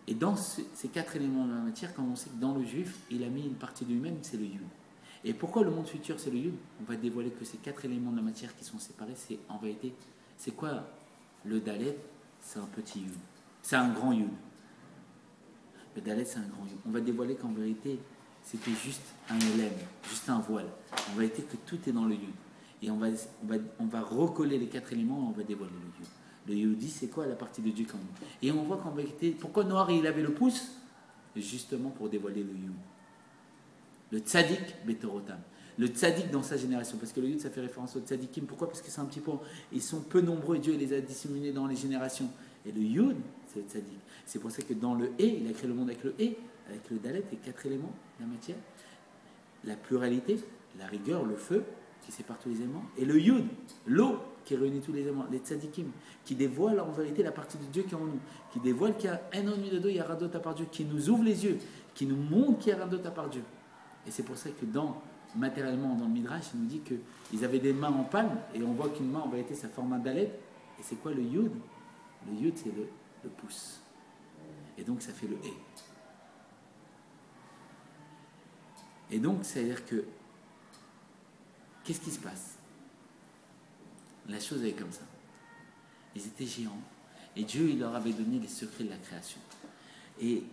Et dans ces 4 éléments de la matière, quand on sait que dans le juif, il a mis une partie de lui-même, c'est le Yud. Et pourquoi le monde futur, c'est le Yud? On va dévoiler que ces 4 éléments de la matière qui sont séparés, c'est en vérité, c'est quoi? Le Dalet, c'est un petit Yud. C'est un grand Yud. Le Dalet, c'est un grand Yud. On va dévoiler qu'en vérité, c'était juste un élème, juste un voile. En vérité, que tout est dans le Yud. Et on va recoller les 4 éléments et on va dévoiler le Yud. Le Yehudi, c'est quoi la partie de Dieu qu'en nous? Et on voit qu'en vérité, pourquoi Noir il avait le pouce? Justement pour dévoiler le Yehud. Le tzaddik betorotam. Le tzaddik dans sa génération. Parce que le Yehud, ça fait référence au tzaddikim. Pourquoi? Parce que c'est un petit peu. Ils sont peu nombreux et Dieu les a disséminés dans les générations. Et le Yehud, c'est le tzaddik. C'est pour ça que dans le Et, il a créé le monde avec le Et, avec le Dalet, les 4 éléments, la matière. La pluralité, la rigueur, le feu, qui sépare tous les éléments. Et le Yud, l'eau, qui réunit tous les éléments. Les tzaddikim, qui dévoilent en vérité la partie de Dieu qui est en nous. Qui dévoilent qu'il y a un ennemi de deux, il y a rien d'autre à part Dieu. Qui nous ouvre les yeux, qui nous montre qu'il y a rien d'autre à part Dieu. Et c'est pour ça que matériellement, dans le Midrash, il nous dit qu'ils avaient des mains en palme, et on voit qu'une main, en vérité, ça forme un dalet. Et c'est quoi le Yud? Le Yud, c'est le pouce. Et donc, ça fait le Et. Et donc, c'est-à-dire que, qu'est-ce qui se passe? La chose est comme ça. Ils étaient géants, et Dieu, il leur avait donné les secrets de la création. Et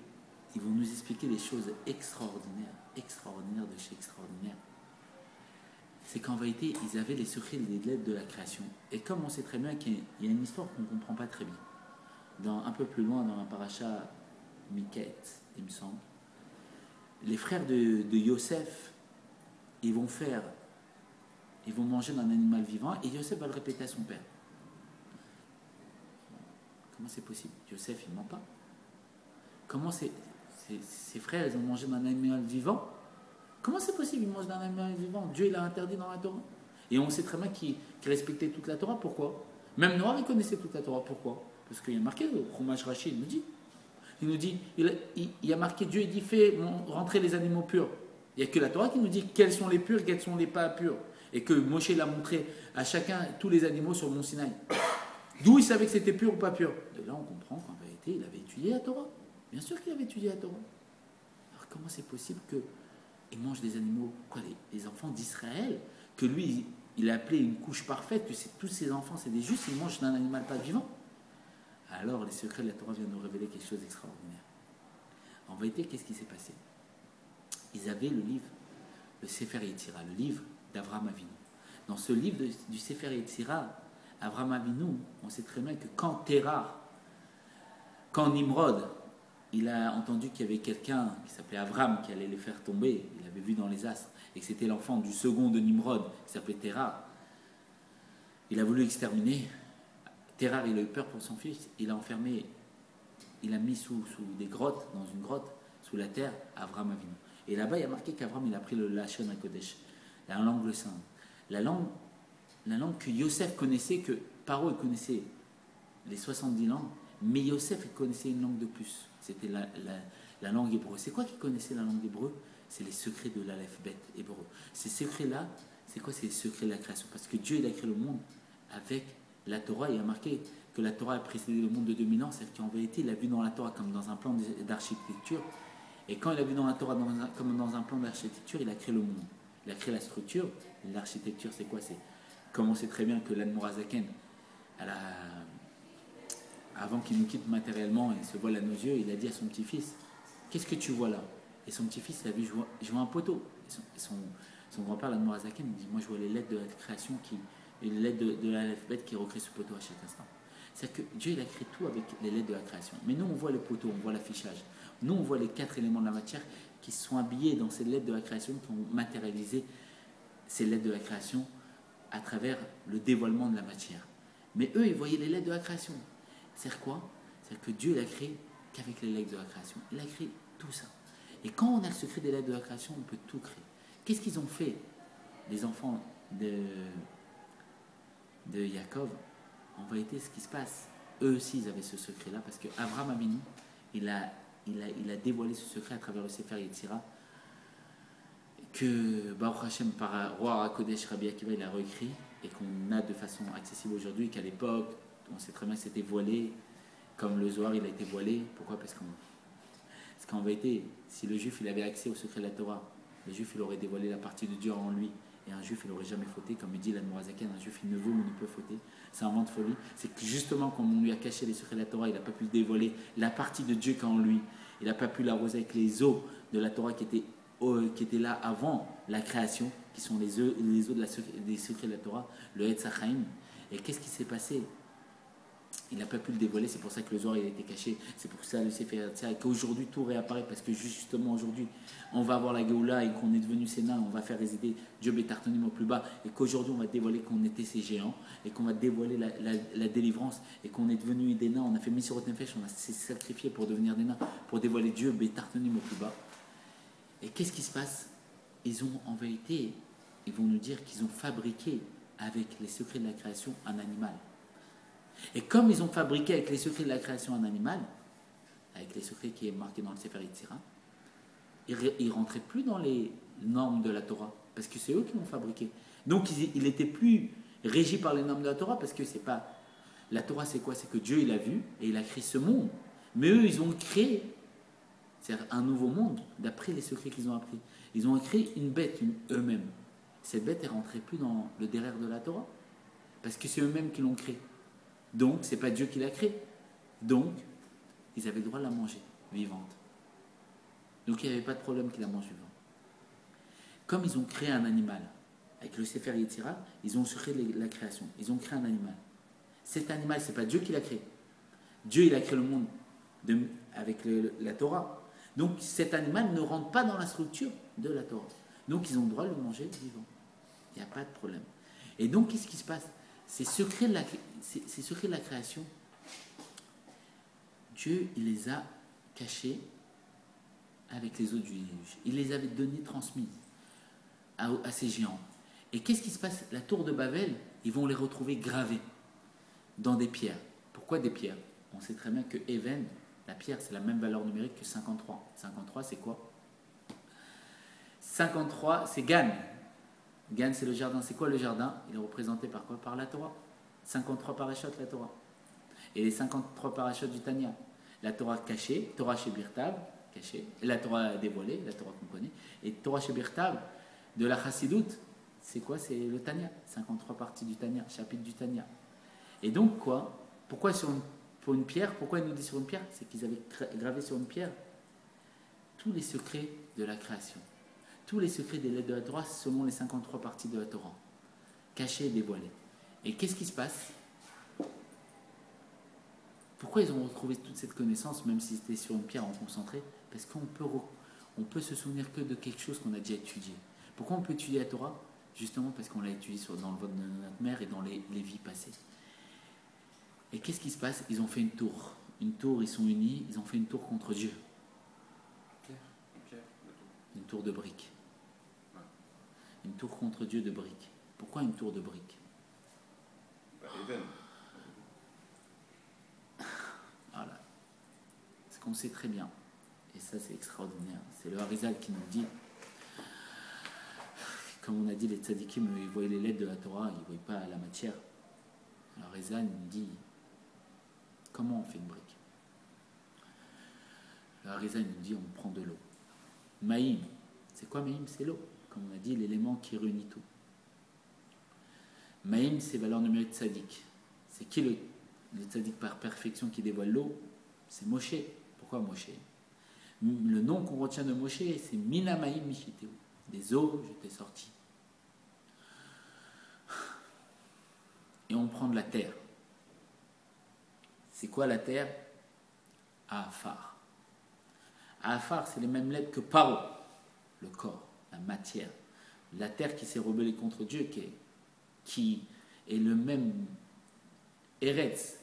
ils vont nous expliquer des choses extraordinaires de chez extraordinaire. C'est qu'en vérité, ils avaient les secrets des lettres de la création. Et comme on sait très bien qu'il y a une histoire qu'on ne comprend pas très bien, un peu plus loin dans la paracha Miket, il me semble, les frères de Yosef, ils vont manger d'un animal vivant et Yosef va le répéter à son père. Comment c'est possible? Yosef, il ne ment pas. Comment ses frères, ils ont mangé d'un animal vivant? Comment c'est possible? Ils mangent d'un animal vivant. Dieu, il a interdit dans la Torah. Et on sait très bien qu'il respectait toute la Torah. Pourquoi? Même Noir, il connaissait toute la Torah. Pourquoi? Parce qu'il y a marqué, le Chumash Rashi, il nous dit, il y a marqué, Dieu, il dit, fais rentrer les animaux purs. Il n'y a que la Torah qui nous dit quels sont les purs, quels sont les pas purs. Et que Moshe l'a montré à chacun, tous les animaux sur le mont Sinaï. D'où il savait que c'était pur ou pas pur. Et là, on comprend qu'en vérité, il avait étudié la Torah. Bien sûr qu'il avait étudié la Torah. Alors comment c'est possible qu'il mange des animaux, quoi, les enfants d'Israël, que lui, il a appelé une couche parfaite, que tous ses enfants, c'est des justes, ils mangent d'un animal pas vivant? Alors les secrets de la Torah viennent nous révéler quelque chose d'extraordinaire. En vérité, qu'est-ce qui s'est passé? Ils avaient le livre, le Sefer Yetzira, le livre d'Avraham Avinu. Dans ce livre du Sefer Yetzira, Avraham Avinu, on sait très bien que quand Nimrod, il a entendu qu'il y avait quelqu'un qui s'appelait Avram qui allait les faire tomber, il avait vu dans les astres, et que c'était l'enfant du second de Nimrod, qui s'appelait Terah. Il a voulu exterminer. Terah, il a eu peur pour son fils, il a enfermé, il a mis sous des grottes, dans une grotte, sous la terre, Avraham Avinu. Et là-bas, il y a marqué qu'Avram, il a pris le Lachon HaKodesh, la langue sainte. La langue que Yosef connaissait, que Paro il connaissait les 70 langues, mais Yosef il connaissait une langue de plus. C'était la langue hébreu. C'est quoi qu'il connaissait la langue hébreu? C'est les secrets de l'Aleph-Bet hébreu. Ces secrets-là, c'est quoi? C'est les secrets de la création. Parce que Dieu, il a créé le monde avec la Torah. Il a marqué que la Torah a précédé le monde de 2000 ans. C'est-à-dire qu'en vérité, il a vu dans la Torah comme dans un plan d'architecture. Et quand il a vu dans la Torah comme dans un plan d'architecture, il a créé le monde. Il a créé la structure. L'architecture, c'est quoi? C'est comme on sait très bien que l'Admorazaken, avant qu'il nous quitte matériellement et se voile à nos yeux, il a dit à son petit-fils, qu'est-ce que tu vois là? Et son petit-fils, il a vu, je vois un poteau. Et son grand-père, l'Admorazaken, il dit, moi je vois les lettres de la création, les lettres de l'Aleph-Bet qui recréent ce poteau à chaque instant. C'est-à-dire que Dieu, il a créé tout avec les lettres de la création. Mais nous, on voit le poteau, on voit l'affichage. Nous, on voit les 4 éléments de la matière qui sont habillés dans ces lettres de la création, qui ont matérialisé ces lettres de la création à travers le dévoilement de la matière. Mais eux, ils voyaient les lettres de la création. C'est quoi? C'est que Dieu, il a créé qu'avec les lettres de la création. Il a créé tout ça. Et quand on a le secret des lettres de la création, on peut tout créer. Qu'est-ce qu'ils ont fait, les enfants de Yaakov? En vérité, ce qui se passe, eux aussi, ils avaient ce secret-là, parce qu'Avraham Avinu, il a dévoilé ce secret à travers le Sefer Yetzira, que Baruch Hashem, par Roi HaKodesh Rabbi Akiva, il a réécrit, et qu'on a de façon accessible aujourd'hui, qu'à l'époque, on sait très bien que c'était voilé, comme le Zohar, il a été voilé. Pourquoi? Parce qu'en vérité, si le juif il avait accès au secret de la Torah, le juif il aurait dévoilé la partie de Dieu en lui, et un juif il n'aurait jamais fauté, comme il dit l'Admorazaken, un juif il ne veut ou ne peut fauter. C'est un vent de folie. C'est que justement, comme on lui a caché les secrets de la Torah, il n'a pas pu dévoiler la partie de Dieu qu'en lui. Il n'a pas pu l'arroser avec les eaux de la Torah qui étaient là avant la création, qui sont les eaux des secrets de la Torah, le Etz HaChaim. Et qu'est-ce qui s'est passé? il n'a pas pu le dévoiler, c'est pour ça que le Zohar il a été caché, c'est pour ça le Sefer Yetzirah, et qu'aujourd'hui tout réapparaît, parce que justement aujourd'hui on va avoir la Géoula et qu'on est devenu Sénat, on va faire résider Dieu Bétartonim au plus bas, et qu'aujourd'hui on va dévoiler qu'on était ces géants, et qu'on va dévoiler la délivrance, et qu'on est devenu des nains, on a fait Messirot Nefesh, on a sacrifié pour devenir des nains, pour dévoiler Dieu Bétartonim au plus bas. Et qu'est-ce qui se passe? Ils ont en vérité, ils vont nous dire qu'ils ont fabriqué avec les secrets de la création un animal. Et comme ils ont fabriqué avec les secrets de la création un animal, avec les secrets qui est marqué dans le Sefer Yetzirah, ils ne rentraient plus dans les normes de la Torah, parce que c'est eux qui l'ont fabriqué. Donc il n'était plus régi par les normes de la Torah, parce que c'est pas... La Torah c'est quoi? C'est que Dieu il a vu et il a créé ce monde. Mais eux ils ont créé un nouveau monde d'après les secrets qu'ils ont appris. Ils ont créé une bête eux-mêmes. Cette bête ne rentrait plus dans le derrière de la Torah, parce que c'est eux-mêmes qui l'ont créée. Donc, ce n'est pas Dieu qui l'a créé. Donc, ils avaient le droit de la manger, vivante. Donc, il n'y avait pas de problème qu'ils la mangent vivante. Comme ils ont créé un animal, avec le Sefer Yetzirah, ils ont secret de la création. Ils ont créé un animal. Cet animal, ce n'est pas Dieu qui l'a créé. Dieu, il a créé le monde avec la Torah. Donc, cet animal ne rentre pas dans la structure de la Torah. Donc, ils ont le droit de le manger vivant. Il n'y a pas de problème. Et donc, qu'est-ce qui se passe? Ces secrets de la création, Dieu, il les a cachés avec les eaux du déluge. Il les avait donnés, transmis à ces géants. Et qu'est-ce qui se passe? La tour de Babel, ils vont les retrouver gravés dans des pierres. Pourquoi des pierres? On sait très bien que Even, la pierre, c'est la même valeur numérique que 53. 53, c'est quoi? 53, c'est Gan. Gan, c'est le jardin. C'est quoi le jardin? Il est représenté par quoi? Par la Torah. 53 parachutes, la Torah. Et les 53 parachutes du Tanya. La Torah cachée, Torah chez Birtav, cachée. La Torah dévoilée, la Torah qu'on connaît. Et Torah chez Birtav, de la Chassidoute, c'est quoi? C'est le Tanya. 53 parties du Tanya, chapitre du Tanya. Et donc quoi? Pourquoi pour une pierre? Pourquoi il nous dit sur une pierre? C'est qu'ils avaient gravé sur une pierre tous les secrets de la création. Tous les secrets des lettres de la Torah selon les 53 parties de la Torah, cachées et dévoilées. Et qu'est-ce qui se passe? Pourquoi ils ont retrouvé toute cette connaissance, même si c'était sur une pierre en concentré? Parce qu'on peut se souvenir que de quelque chose qu'on a déjà étudié. Pourquoi on peut étudier la Torah? Justement parce qu'on l'a étudié dans le ventre de notre mère et dans les vies passées. Et qu'est-ce qui se passe? Ils ont fait une tour. Une tour, ils sont unis, ils ont fait une tour contre Dieu. Une tour de briques. Une tour contre Dieu de briques. Pourquoi une tour de briques? Voilà. Ce qu'on sait très bien, et ça c'est extraordinaire, c'est le Harizal qui nous dit, comme on a dit, les tzadikim, ils voyaient les lettres de la Torah, ils ne voyaient pas la matière. Le Harizal nous dit, comment on fait une brique? Le Harizal nous dit, on prend de l'eau. Maïm, c'est quoi Maïm? C'est l'eau. Comme on a dit, l'élément qui réunit tout. Maïm, c'est valeur numérique tzadik. C'est qui le tzadik par perfection qui dévoile l'eau? C'est Moshe. Pourquoi Moshe? Le nom qu'on retient de Moshe, c'est Mina Maïm Mishiteu. Des eaux, je t'ai sorti. Et on prend de la terre. C'est quoi la terre? Afar. Afar, c'est les mêmes lettres que Paro, le corps, la matière. La terre qui s'est rebellée contre Dieu, qui est le même Eretz,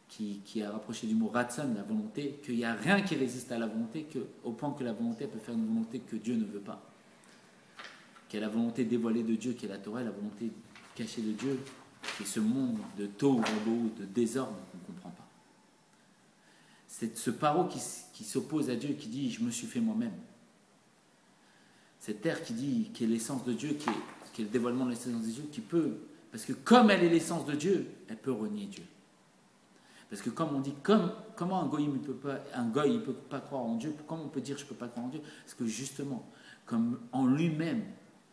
qui a rapproché du mot Ratzon, la volonté, qu'il n'y a rien qui résiste à la volonté, au point que la volonté peut faire une volonté que Dieu ne veut pas. Qu'il y a la volonté dévoilée de Dieu, qui est la Torah, et la volonté cachée de Dieu, qui est ce monde de Tohu Vabohu, de désordre qu'on ne comprend pas. C'est ce paro qui s'oppose à Dieu, qui dit « je me suis fait moi-même ». Cette terre qui est l'essence de Dieu, qui est le dévoilement de l'essence de Dieu, qui peut, parce que comme elle est l'essence de Dieu, elle peut renier Dieu. Parce que comme on dit, comment un goy ne peut pas croire en Dieu, comment on peut dire je ne peux pas croire en Dieu? Parce que justement, comme en lui-même,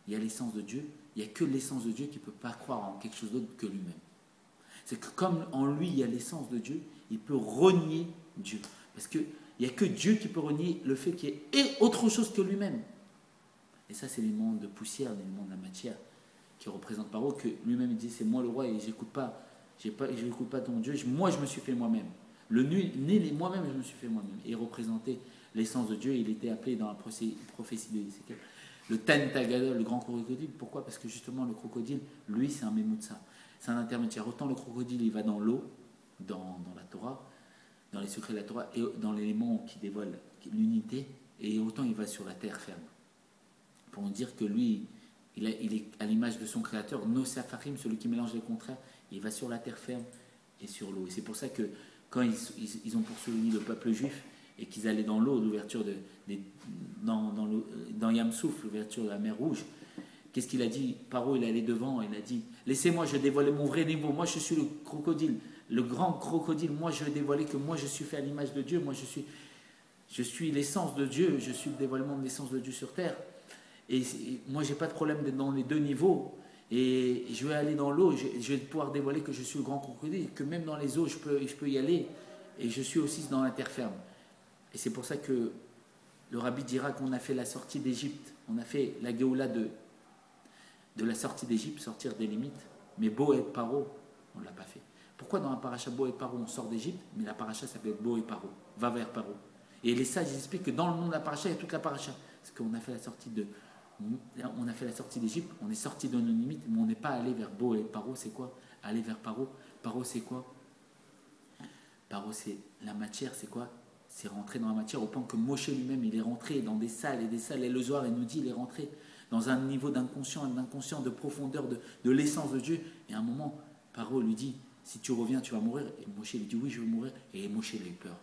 il y a l'essence de Dieu, il n'y a que l'essence de Dieu qui ne peut pas croire en quelque chose d'autre que lui-même. C'est que comme en lui, il y a l'essence de Dieu, il peut renier Dieu. Parce qu'il n'y a que Dieu qui peut renier le fait qu'il y ait autre chose que lui-même. Et ça, c'est l'élément de poussière, l'élément de la matière, qui représente Paro, que lui-même il dit c'est moi le roi et j'écoute pas je n'écoute pas ton Dieu, moi je me suis fait moi-même. Le né, moi-même je me suis fait moi-même. Et il représentait l'essence de Dieu, il était appelé dans la prophétie de Ézéchiel le Tentagadol, le grand crocodile. Pourquoi? Parce que justement le crocodile, lui c'est un Mémoutsa, c'est un intermédiaire. Autant le crocodile il va dans l'eau, dans la Torah, dans les secrets de la Torah, et dans l'élément qui dévoile l'unité, et autant il va sur la terre ferme. Pour nous dire que lui, il est à l'image de son créateur, Nosafarim, celui qui mélange les contraires, il va sur la terre ferme et sur l'eau. Et c'est pour ça que quand ils ont poursuivi le peuple juif et qu'ils allaient dans l'eau, l'ouverture dans Yamsouf, l'ouverture de la mer Rouge, qu'est-ce qu'il a dit? Paro, il allait devant, il a dit « Laissez-moi, je dévoile mon vrai niveau, moi je suis le crocodile, le grand crocodile, moi je vais dévoiler que moi je suis fait à l'image de Dieu, moi je suis l'essence de Dieu, je suis le dévoilement de l'essence de Dieu sur terre. Et moi j'ai pas de problème d'être dans les deux niveaux. Et je vais aller dans l'eau, je vais pouvoir dévoiler que je suis le grand crocodile, que même dans les eaux je peux y aller, et je suis aussi dans la terre ferme. » Et c'est pour ça que le rabbi dira qu'on a fait la sortie d'Égypte, on a fait la Géoula de la sortie d'Égypte, sortir des limites, mais Bo et Paro, on ne l'a pas fait. Pourquoi dans la paracha Bo et Paro on sort d'Égypte, mais la paracha s'appelle Bo et Paro, va vers Paro. Et les sages expliquent que dans le nom de la paracha, il y a toute la paracha, parce qu'on a fait la sortie d'Égypte, on est sorti de nos limites, mais on n'est pas allé vers Bo et Paro. C'est quoi aller vers Paro? Paro c'est quoi? Paro c'est la matière, c'est quoi? C'est rentrer dans la matière au point que Moshe lui-même il est rentré dans des salles, et le Zohar il nous dit il est rentré dans un niveau d'inconscient, de profondeur de l'essence de Dieu. Et à un moment, Paro lui dit si tu reviens tu vas mourir, et Moshe lui dit oui je vais mourir, et Moshe il a eu peur.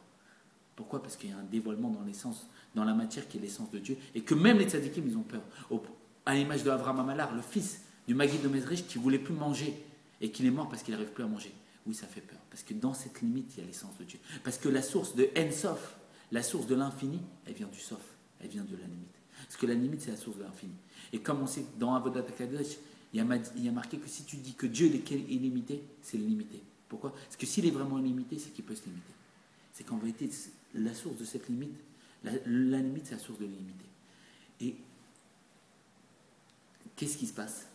Pourquoi? Parce qu'il y a un dévoilement dans l'essence, dans la matière qui est l'essence de Dieu, et que même les tzadikim ils ont peur. À l'image de Avraham Amalar, le fils du Maguide de Mezrich qui ne voulait plus manger et qu'il est mort parce qu'il n'arrive plus à manger. Oui, ça fait peur, parce que dans cette limite, il y a l'essence de Dieu. Parce que la source de En-Sof, la source de l'infini, elle vient du Sof, elle vient de la limite. Parce que la limite, c'est la source de l'infini. Et comme on sait que dans Avodat HaKadosh, il y a marqué que si tu dis que Dieu est illimité, c'est limité. Pourquoi? Parce que s'il est vraiment illimité, c'est qu'il peut se limiter. C'est qu'en vérité, la source de cette limite, la limite, c'est la source de l'illimité. Et qu'est-ce qui se passe?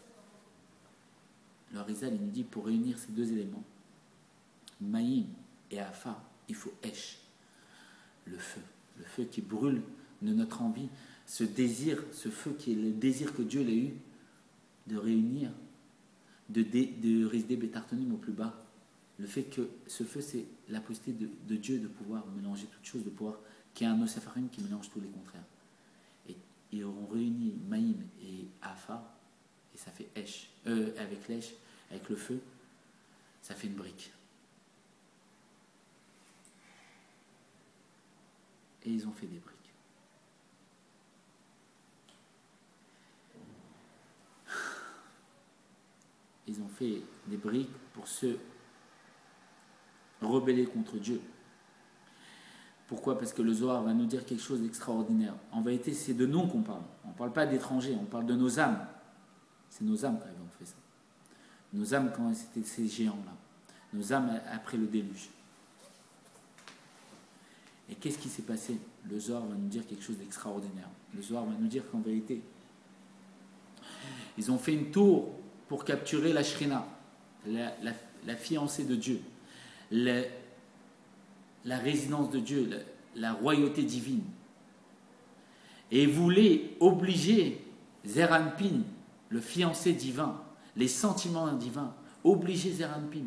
Le Harizal, il nous dit, pour réunir ces deux éléments, Maïm et Afa, il faut Esh, le feu qui brûle de notre envie, ce désir, ce feu qui est le désir que Dieu l'a eu de réunir, de résider Bétartonim au plus bas. Le fait que ce feu, c'est la possibilité de Dieu de pouvoir mélanger toutes choses, de pouvoir qu'il y ait un Nosafarim qui mélange tous les contraires. Et on réunit Maïm et Afa, et ça fait Esh, avec l'Esh, avec le feu, ça fait une brique. Et ils ont fait des briques. Ils ont fait des briques pour se rebeller contre Dieu. Pourquoi? Parce que le Zohar va nous dire quelque chose d'extraordinaire. En vérité, c'est de nous qu'on parle. On ne parle pas d'étrangers, on parle de nos âmes. C'est nos âmes quand ont fait ça. Nos âmes quand c'était ces géants-là. Nos âmes après le déluge. Et qu'est-ce qui s'est passé? Le Zohar va nous dire quelque chose d'extraordinaire. Le Zohar va nous dire qu'en vérité, ils ont fait une tour pour capturer la Shrina, la fiancée de Dieu, la résidence de Dieu, la royauté divine. Et ils voulaient obliger Zeranpin, le fiancé divin, les sentiments divins, obliger Zeranpin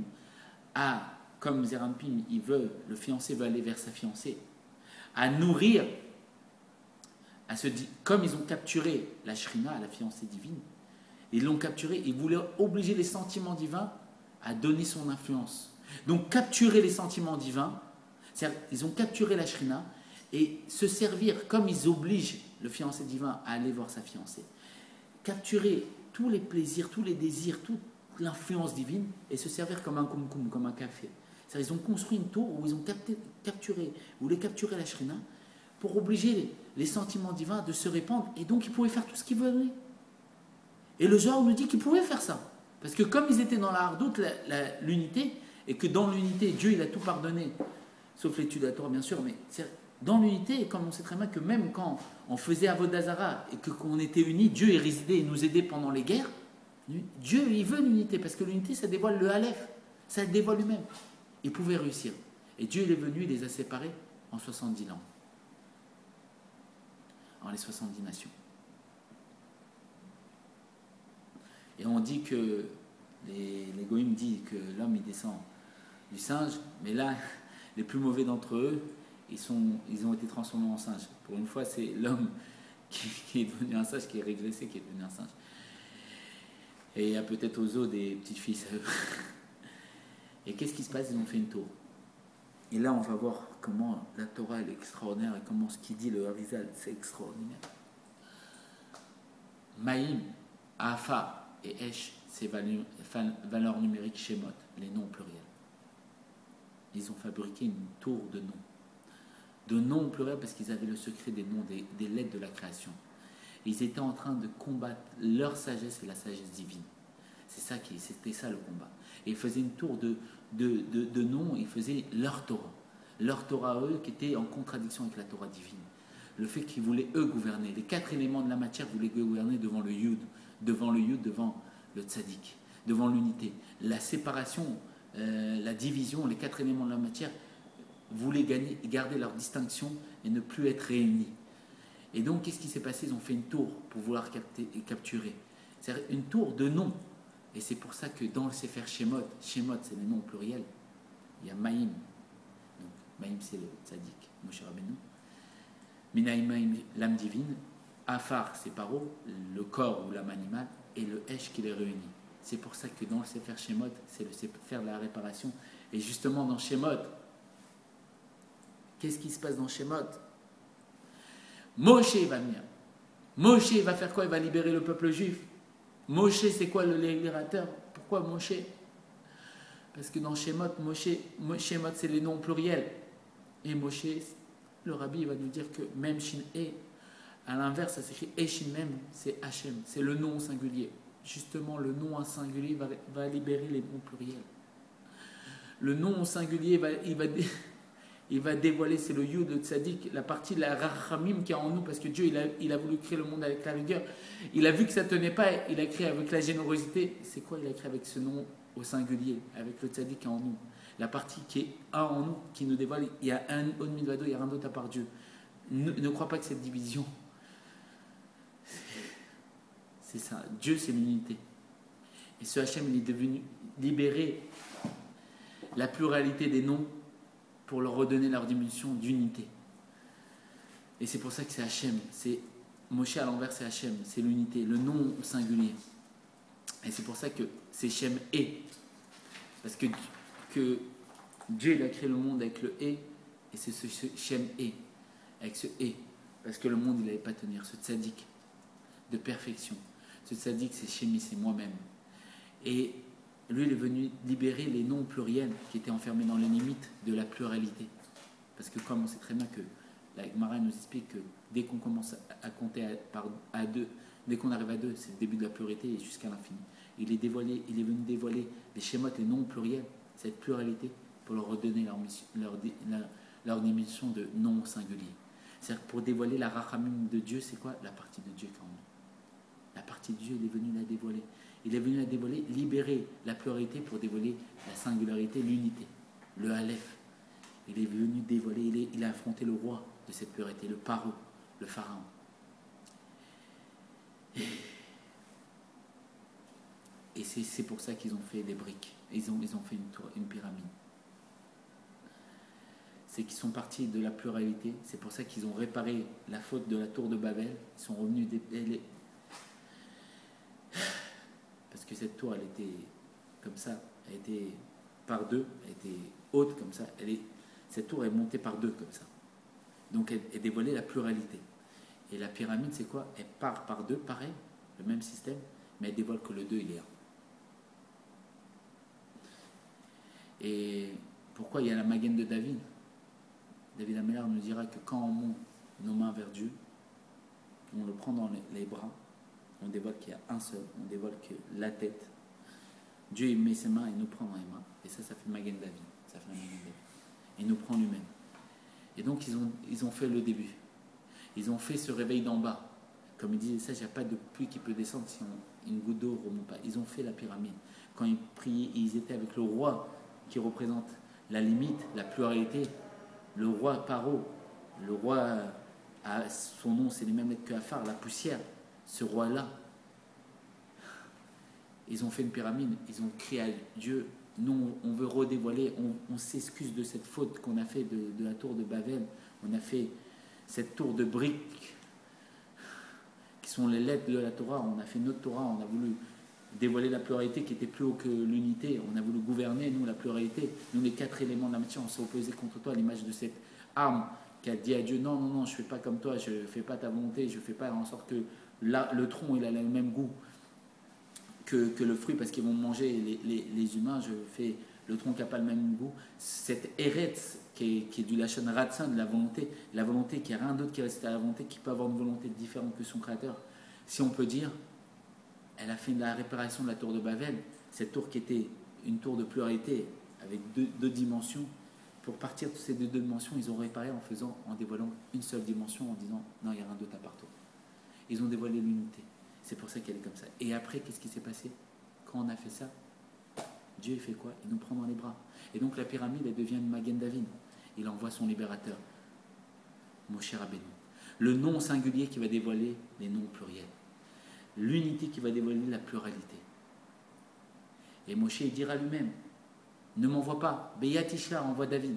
à, comme Zeranpin, le fiancé veut aller vers sa fiancée, à nourrir, comme ils ont capturé la Shrina, la fiancée divine, ils l'ont capturé, ils voulaient obliger les sentiments divins à donner son influence. Donc capturer les sentiments divins, c'est-à-dire ils ont capturé la Shrina et se servir, comme ils obligent le fiancé divin à aller voir sa fiancée, capturer tous les plaisirs, tous les désirs, toute l'influence divine et se servir comme un kumkum, comme un café. C'est-à-dire ils ont construit une tour où ils ont voulaient capturer la Shrina pour obliger les sentiments divins de se répandre et donc ils pouvaient faire tout ce qu'ils voulaient. Et le Zohar nous dit qu'ils pouvaient faire ça. Parce que comme ils étaient dans la hardoute, l'unité, et que dans l'unité, Dieu il a tout pardonné, sauf l'étude de la Torah bien sûr, mais dans l'unité, comme on sait très bien que même quand on faisait Avodah Zarah et qu'on était unis, Dieu il résidait et nous aidait pendant les guerres, Dieu il veut l'unité, parce que l'unité ça dévoile le Aleph. Ça dévoile lui-même. Ils pouvaient réussir. Et Dieu il est venu, il les a séparés en 70 langues. En les 70 nations. Et on dit que, les goïms disent que l'homme il descend du singe, mais là, les plus mauvais d'entre eux, ils ont été transformés en singes. Pour une fois, c'est l'homme qui est devenu un singe, qui est régressé, qui est devenu un singe. Et il y a peut-être aux os des petites filles. Et qu'est-ce qui se passe? Ils ont fait une tour. Et là, on va voir comment la Torah elle est extraordinaire et comment ce qu'il dit le Harizal, c'est extraordinaire. Maïm, Afa et Esh, c'est valeurs numériques Shemot, les noms pluriels. Ils ont fabriqué une tour de noms. De noms pluriels parce qu'ils avaient le secret des noms, des lettres de la création. Ils étaient en train de combattre leur sagesse et la sagesse divine. C'était ça le combat. Et ils faisaient une tour de noms, ils faisaient leur Torah. Leur Torah à eux qui était en contradiction avec la Torah divine. Le fait qu'ils voulaient eux gouverner. Les 4 éléments de la matière voulaient gouverner devant le Yud, devant le Tzadik, devant l'unité. La séparation, la division, les 4 éléments de la matière voulaient garder leur distinction et ne plus être réunis. Et donc, qu'est-ce qui s'est passé? Ils ont fait une tour pour vouloir capturer. C'est une tour de noms. Et c'est pour ça que dans le Sefer Shemot, Shemot c'est les noms au pluriel, il y a Maïm. Donc, Maïm c'est le Tzadik, Moshe Rabbeinu. Minaïm, l'âme divine. Afar c'est Paro, le corps ou l'âme animale. Et le Esh qui les réunit. C'est pour ça que dans le Sefer Shemot, c'est le Sefer de la réparation. Et justement dans Shemot, qu'est-ce qui se passe dans Shemot? Moshe va venir. Moshe va faire quoi? Il va libérer le peuple juif. Moshe, c'est quoi le libérateur? Pourquoi Moshe? Parce que dans Shemot, Shemot, c'est les noms pluriels. Et Moshe, le rabbi va nous dire que même Shin E, à l'inverse, ça s'écrit Eshin même, c'est Hachem, c'est le nom au singulier. Justement, le nom au singulier va libérer les noms pluriels. Le nom au singulier, il va dévoiler, c'est le Yud, le Tzadik, la partie de la Rachamim qui est en nous, parce que Dieu, il a voulu créer le monde avec la rigueur. Il a vu que ça ne tenait pas, il a créé avec la générosité. C'est quoi? Il a créé avec ce nom au singulier, avec le Tzadik qui est en nous. La partie qui est un en nous, qui nous dévoile, il y a un au Milvado, il y a rien d'autre à part Dieu. Ne crois pas que cette division, c'est ça. Dieu, c'est l'unité. Et ce Hachem, il est devenu libérer la pluralité des noms pour leur redonner leur dimension d'unité. Et c'est pour ça que c'est Hachem. C'est Moshe à l'envers, c'est Hachem. C'est l'unité, le nom au singulier. Et c'est pour ça que c'est Shem et. Parce que Dieu il a créé le monde avec le et c'est ce Shem et. Avec ce et. Parce que le monde il n'allait pas tenir. Ce tzaddik de perfection. Ce tzaddik c'est Shemi, c'est moi-même. Et lui, il est venu libérer les noms pluriels qui étaient enfermés dans les limites de la pluralité. Parce que comme on sait très bien que la Gemara nous explique que dès qu'on commence à compter à deux, dès qu'on arrive à 2, c'est le début de la pluralité et jusqu'à l'infini. Il est venu dévoiler les schémas, les noms pluriels, cette pluralité, pour leur redonner leur dimension de nom singulier. C'est-à-dire pour dévoiler la rachamim de Dieu, c'est quoi? La partie de Dieu quand même. La partie de Dieu, il est venu la dévoiler. Il est venu la dévoiler, libérer la pluralité pour dévoiler la singularité, l'unité, le Aleph. Il est venu dévoiler, il a affronté le roi de cette pluralité, le Paro, le Pharaon. Et c'est pour ça qu'ils ont fait des briques. Ils ont fait une pyramide. C'est qu'ils sont partis de la pluralité. C'est pour ça qu'ils ont réparé la faute de la tour de Babel. Ils sont revenus parce que cette tour, elle était comme ça, elle était par 2, elle était haute comme ça. Cette tour est montée par 2 comme ça. Donc elle dévoilait la pluralité. Et la pyramide, c'est quoi? Elle part par 2, pareil, le même système, mais elle dévoile que le 2, il est 1. Et pourquoi il y a la Magen de David? David Amélar nous dira que quand on monte nos mains vers Dieu, on le prend dans les bras, on dévoile qu'il y a un seul, on dévoile que la tête. Dieu il met ses mains et nous prend dans les mains. Et ça fait Magen David. Ça fait Magen David. Il nous prend lui-même. Et donc ils ont fait le début. Ils ont fait ce réveil d'en bas. Comme il disait ça, il n'y a pas de pluie qui peut descendre si une goutte d'eau ne remonte pas. Ils ont fait la pyramide. Quand ils priaient, ils étaient avec le roi qui représente la limite, la pluralité. Le roi Paro, le roi, son nom c'est les mêmes lettres que Afar, la poussière. Ce roi-là, ils ont fait une pyramide, ils ont crié à Dieu. Nous, on veut redévoiler, on s'excuse de cette faute qu'on a fait de la tour de Babel. On a fait cette tour de briques qui sont les lettres de la Torah. On a fait notre Torah, on a voulu dévoiler la pluralité qui était plus haut que l'unité. On a voulu gouverner, nous, la pluralité. Nous, les 4 éléments de la matière, on s'est opposé contre toi à l'image de cette arme qui a dit à Dieu, non, non, non, je ne fais pas comme toi, je ne fais pas ta volonté, je ne fais pas en sorte que le tronc, il a le même goût que le fruit, parce qu'ils vont manger les humains, je fais le tronc qui n'a pas le même goût. Cette eretz qui est du lachon ratsin, de la volonté qui n'a rien d'autre qui reste à la volonté, qui peut avoir une volonté différente que son créateur. Si on peut dire, elle a fait de la réparation de la tour de Babel, cette tour qui était une tour de pluralité avec deux dimensions. Pour partir de ces deux dimensions, ils ont réparé en dévoilant une seule dimension, en disant non, il n'y a rien d'autre à part toi. Ils ont dévoilé l'unité. C'est pour ça qu'elle est comme ça. Et après, qu'est-ce qui s'est passé? Quand on a fait ça, Dieu il fait quoi? Il nous prend dans les bras. Et donc la pyramide, elle devient une Magen David. Il envoie son libérateur, Moshe Rabbeinu. Le nom singulier qui va dévoiler les noms pluriels. L'unité qui va dévoiler la pluralité. Et Moshe il dira lui-même, ne m'envoie pas, Beyat Ishlar, envoie David.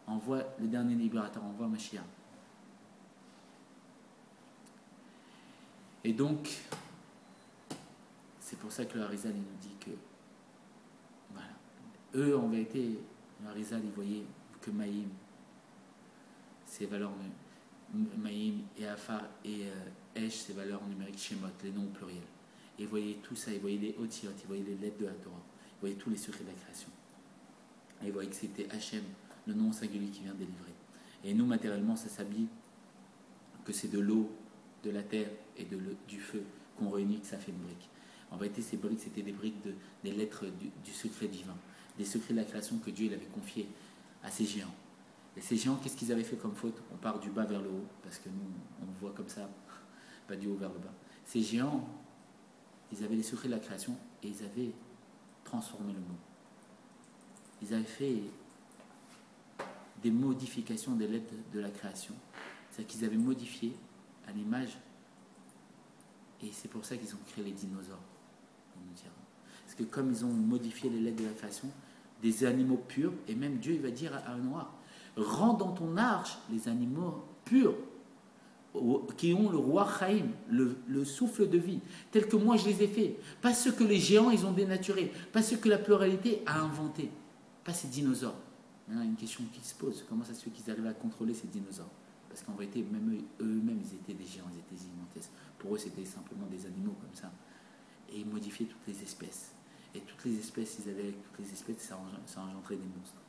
Envoie le dernier libérateur, envoie Mashiach. Et donc, c'est pour ça que le Harizal il nous dit que, voilà, eux en vérité, le Harizal il voyait que Maïm, ses valeurs, Maïm et Afar et Esh, ses valeurs numériques, Shemot, les noms pluriels. Et il voyait tout ça, il voyait les Otiot, il voyait les lettres de la Torah, il voyait tous les secrets de la création. Et il voyait que c'était Hachem, le nom singulier qui vient délivrer. Et nous, matériellement, ça s'habille que c'est de l'eau, de la terre et du feu qu'on réunit, que ça fait une brique. En vérité, ces briques, c'était des briques des lettres du secret divin, des secrets de la création que Dieu il avait confiés à ces géants. Et ces géants, qu'est-ce qu'ils avaient fait comme faute? On part du bas vers le haut, parce que nous, on voit comme ça, pas du haut vers le bas. Ces géants, ils avaient les secrets de la création et ils avaient transformé le monde. Ils avaient fait des modifications des lettres de la création. C'est-à-dire qu'ils avaient modifié à l'image, et c'est pour ça qu'ils ont créé les dinosaures, on nous dira. Parce que comme ils ont modifié les lettres de la création, des animaux purs, et même Dieu il va dire à Noir, rends dans ton arche les animaux purs, qui ont le roi Chaim, le souffle de vie, tel que moi je les ai faits, pas ceux que les géants ils ont dénaturés, pas ceux que la pluralité a inventés, pas ces dinosaures. Maintenant, il y a une question qui se pose, comment ça se fait qu'ils arrivent à contrôler ces dinosaures? Parce qu'en vérité, même eux-mêmes, ils étaient des géants, ils étaient immenses. Pour eux, c'était simplement des animaux comme ça. Et ils modifiaient toutes les espèces. Et toutes les espèces, ils avaient avec toutes les espèces, ça engendrait des monstres.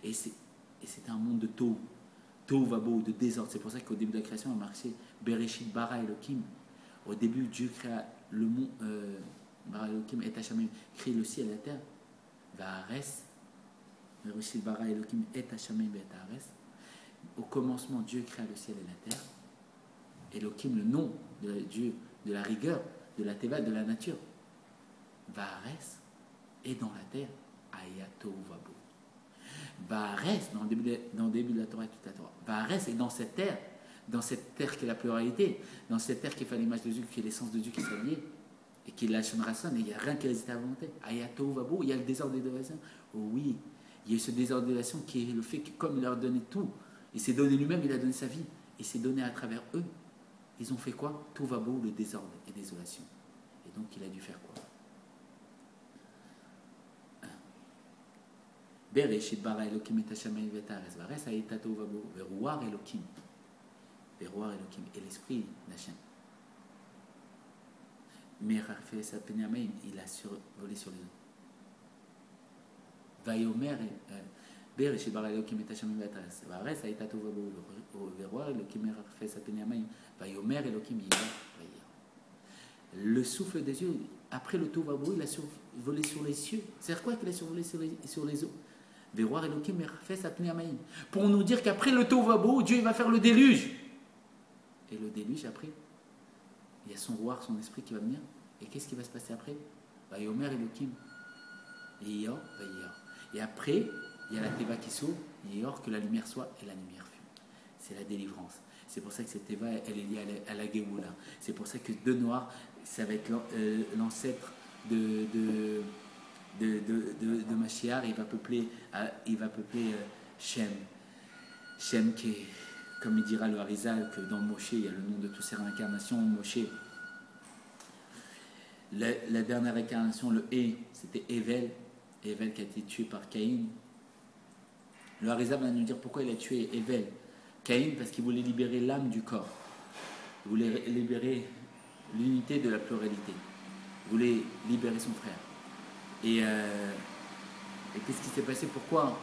Et c'était un monde de tohu vabo, de désordre. C'est pour ça qu'au début de la création, on a marqué Bereshit bara Elohim. Au début, Dieu créa le monde, bara Elohim et Hachamim, crée le ciel et la terre. Va'ares, Bereshit bara Elohim et Hachamim et Haaretz. Au commencement, Dieu créa le ciel et la terre. Elohim, le nom de Dieu, de la rigueur, de la teva, de la nature. Va'ares, et dans la terre, ayato vabo. Va'ares, dans le début de la Torah, toute la Torah. Va'ares, et dans cette terre qui est la pluralité, dans cette terre qui est fait l'image de Dieu, qui est l'essence de Dieu qui s'est liée, et qui est la Shon Rassan, et il n'y a rien qui résiste à la volonté. Ayato vabo, il y a le désordre des relations. Oh oui, il y a eu ce désordre des relations qui est le fait que, comme il leur donnait tout, il s'est donné lui-même, il a donné sa vie. Il s'est donné à travers eux. Ils ont fait quoi? Tout va beau, le désordre et désolation. Et donc il a dû faire quoi? Bereshit bara Elohim et Hashamayim et Haaretz. Vares hayeta tohu vabo. Veruar Elohim. Veruar Elohim. Et l'esprit d'Hachem. Merafeh Sapenamayim. Il a survolé sur les eaux. Vayomer. Bereshit bara Elohim et Hashamayim et Haaretz. Vares hayeta tohu vabo. Veruar Elohim merafeh Sapenamayim. Vayomer Elohim yira. Le souffle des yeux, après le tohu vabo, il a survolé sur les cieux. C'est-à-dire quoi qu'il a survolé sur les eaux? Pour nous dire qu'après le tohu vabo, Dieu il va faire le déluge. Et le déluge, après, il y a son roi, son esprit qui va venir. Et qu'est-ce qui va se passer après? Vayomer Elohim. Et après, il y a la Teva qui s'ouvre, et or que la lumière soit, et la lumière fut. C'est la délivrance. C'est pour ça que cette Teva, elle est liée à la Géoula. C'est pour ça que de Noir, ça va être l'ancêtre de Mashiach. Il va peupler Shem. Shem qui est, comme il dira le Harizal, que dans Moshe, il y a le nom de toutes ces réincarnations. Moshe, la dernière incarnation, le c'était Evel. Evel qui a été tué par Caïn. Le Harizal va nous dire pourquoi il a tué Evel. Caïn, parce qu'il voulait libérer l'âme du corps. Il voulait libérer l'unité de la pluralité. Il voulait libérer son frère. Et qu'est-ce qui s'est passé? Pourquoi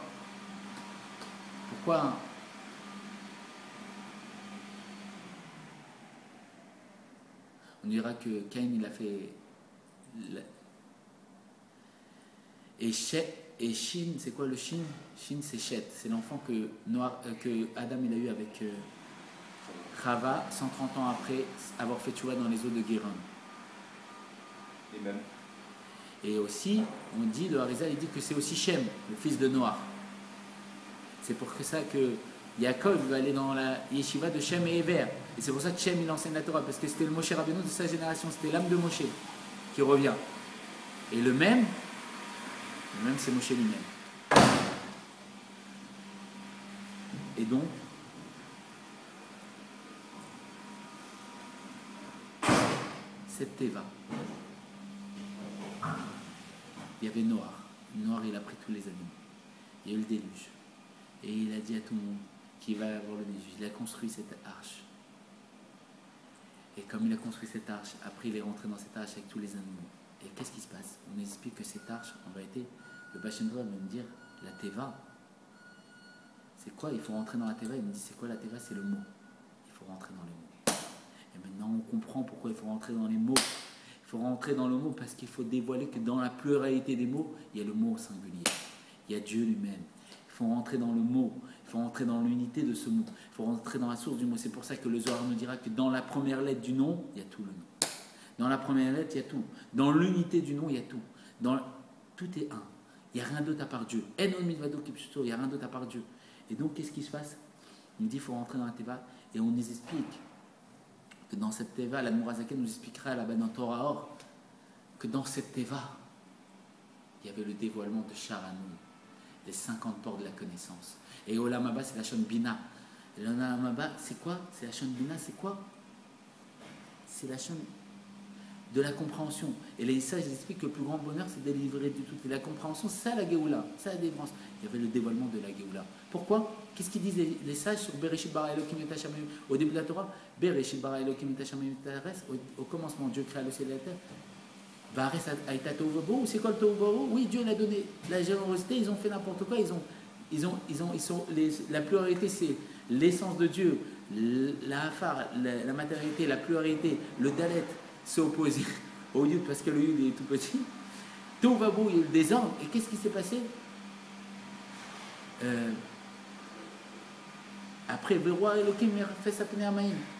on dira que Caïn, il a fait... Et Shin, c'est quoi le Shin? Shin, c'est Shet. C'est l'enfant que Adam il a eu avec Chava 130 ans après avoir fait tchouva dans les eaux de Guérin. Et même. Et aussi, on dit, le Harizal, il dit que c'est aussi Shem, le fils de Noah. C'est pour ça que Yaakov va aller dans la yeshiva de Shem et Ever. Et c'est pour ça que Shem, il enseigne la Torah, parce que c'était le Moshe Rabbeinu de sa génération, c'était l'âme de Moshe qui revient. Et le même c'est Moshe lui-même. Et donc, cette Teva, il y avait Noir. Noir, il a pris tous les animaux. Il y a eu le déluge. Et il a dit à tout le monde qu'il va avoir le déluge. Il a construit cette arche. Et comme il a construit cette arche, après il est rentré dans cette arche avec tous les animaux. Et qu'est-ce qui se passe? On explique que cette arche, en vérité, le Bachem va me dire, la Teva, c'est quoi? Il faut rentrer dans la Teva. Il me dit, c'est quoi la Teva? C'est le mot. Il faut rentrer dans les mots. Et maintenant, on comprend pourquoi il faut rentrer dans les mots. Il faut rentrer dans le mot parce qu'il faut dévoiler que dans la pluralité des mots, il y a le mot au singulier. Il y a Dieu lui-même. Il faut rentrer dans le mot. Il faut rentrer dans l'unité de ce mot. Il faut rentrer dans la source du mot. C'est pour ça que le Zohar nous dira que dans la première lettre du nom, il y a tout le nom. Dans la première lettre, il y a tout. Dans l'unité du nom, il y a tout. Tout est un. Il n'y a rien d'autre à part Dieu. Il n'y a rien d'autre à part Dieu. Et donc, qu'est-ce qui se passe? Il nous dit qu'il faut rentrer dans la Teva et on nous explique que dans cette Teva, la Mourazaken nous expliquera là-bas dans Torah Or que dans cette Teva, il y avait le dévoilement de Sharanou, les 50 ports de la connaissance. Et Olam Haba, c'est la Shon Bina. Et l'Olam Haba, c'est quoi? C'est la Shon Bina, c'est quoi? C'est la Shon de la compréhension. Et les sages expliquent que le plus grand bonheur, c'est de délivrer du tout. Et la compréhension, c'est ça la Géoula, c'est la délivrance. Il y avait le dévoilement de la Géoula. Pourquoi? Qu'est-ce qu'ils disent les sages sur Bereshit bara Elokim et Hashem au début de la Torah? Bereshit bara Elokim et Hashem au commencement, Dieu créa le ciel et la terre. Vares aïta tohu vabohu, c'est quoi le tohu vabohu? Oui, Dieu l'a donné la générosité, ils ont fait n'importe quoi, la pluralité, c'est l'essence de Dieu, la hafar, la matérialité, la pluralité, le dalet s'est opposé au yud parce que le yud est tout petit. Tohu vabohu, il y a eu le désordre. Et qu'est-ce qui s'est passé? Après,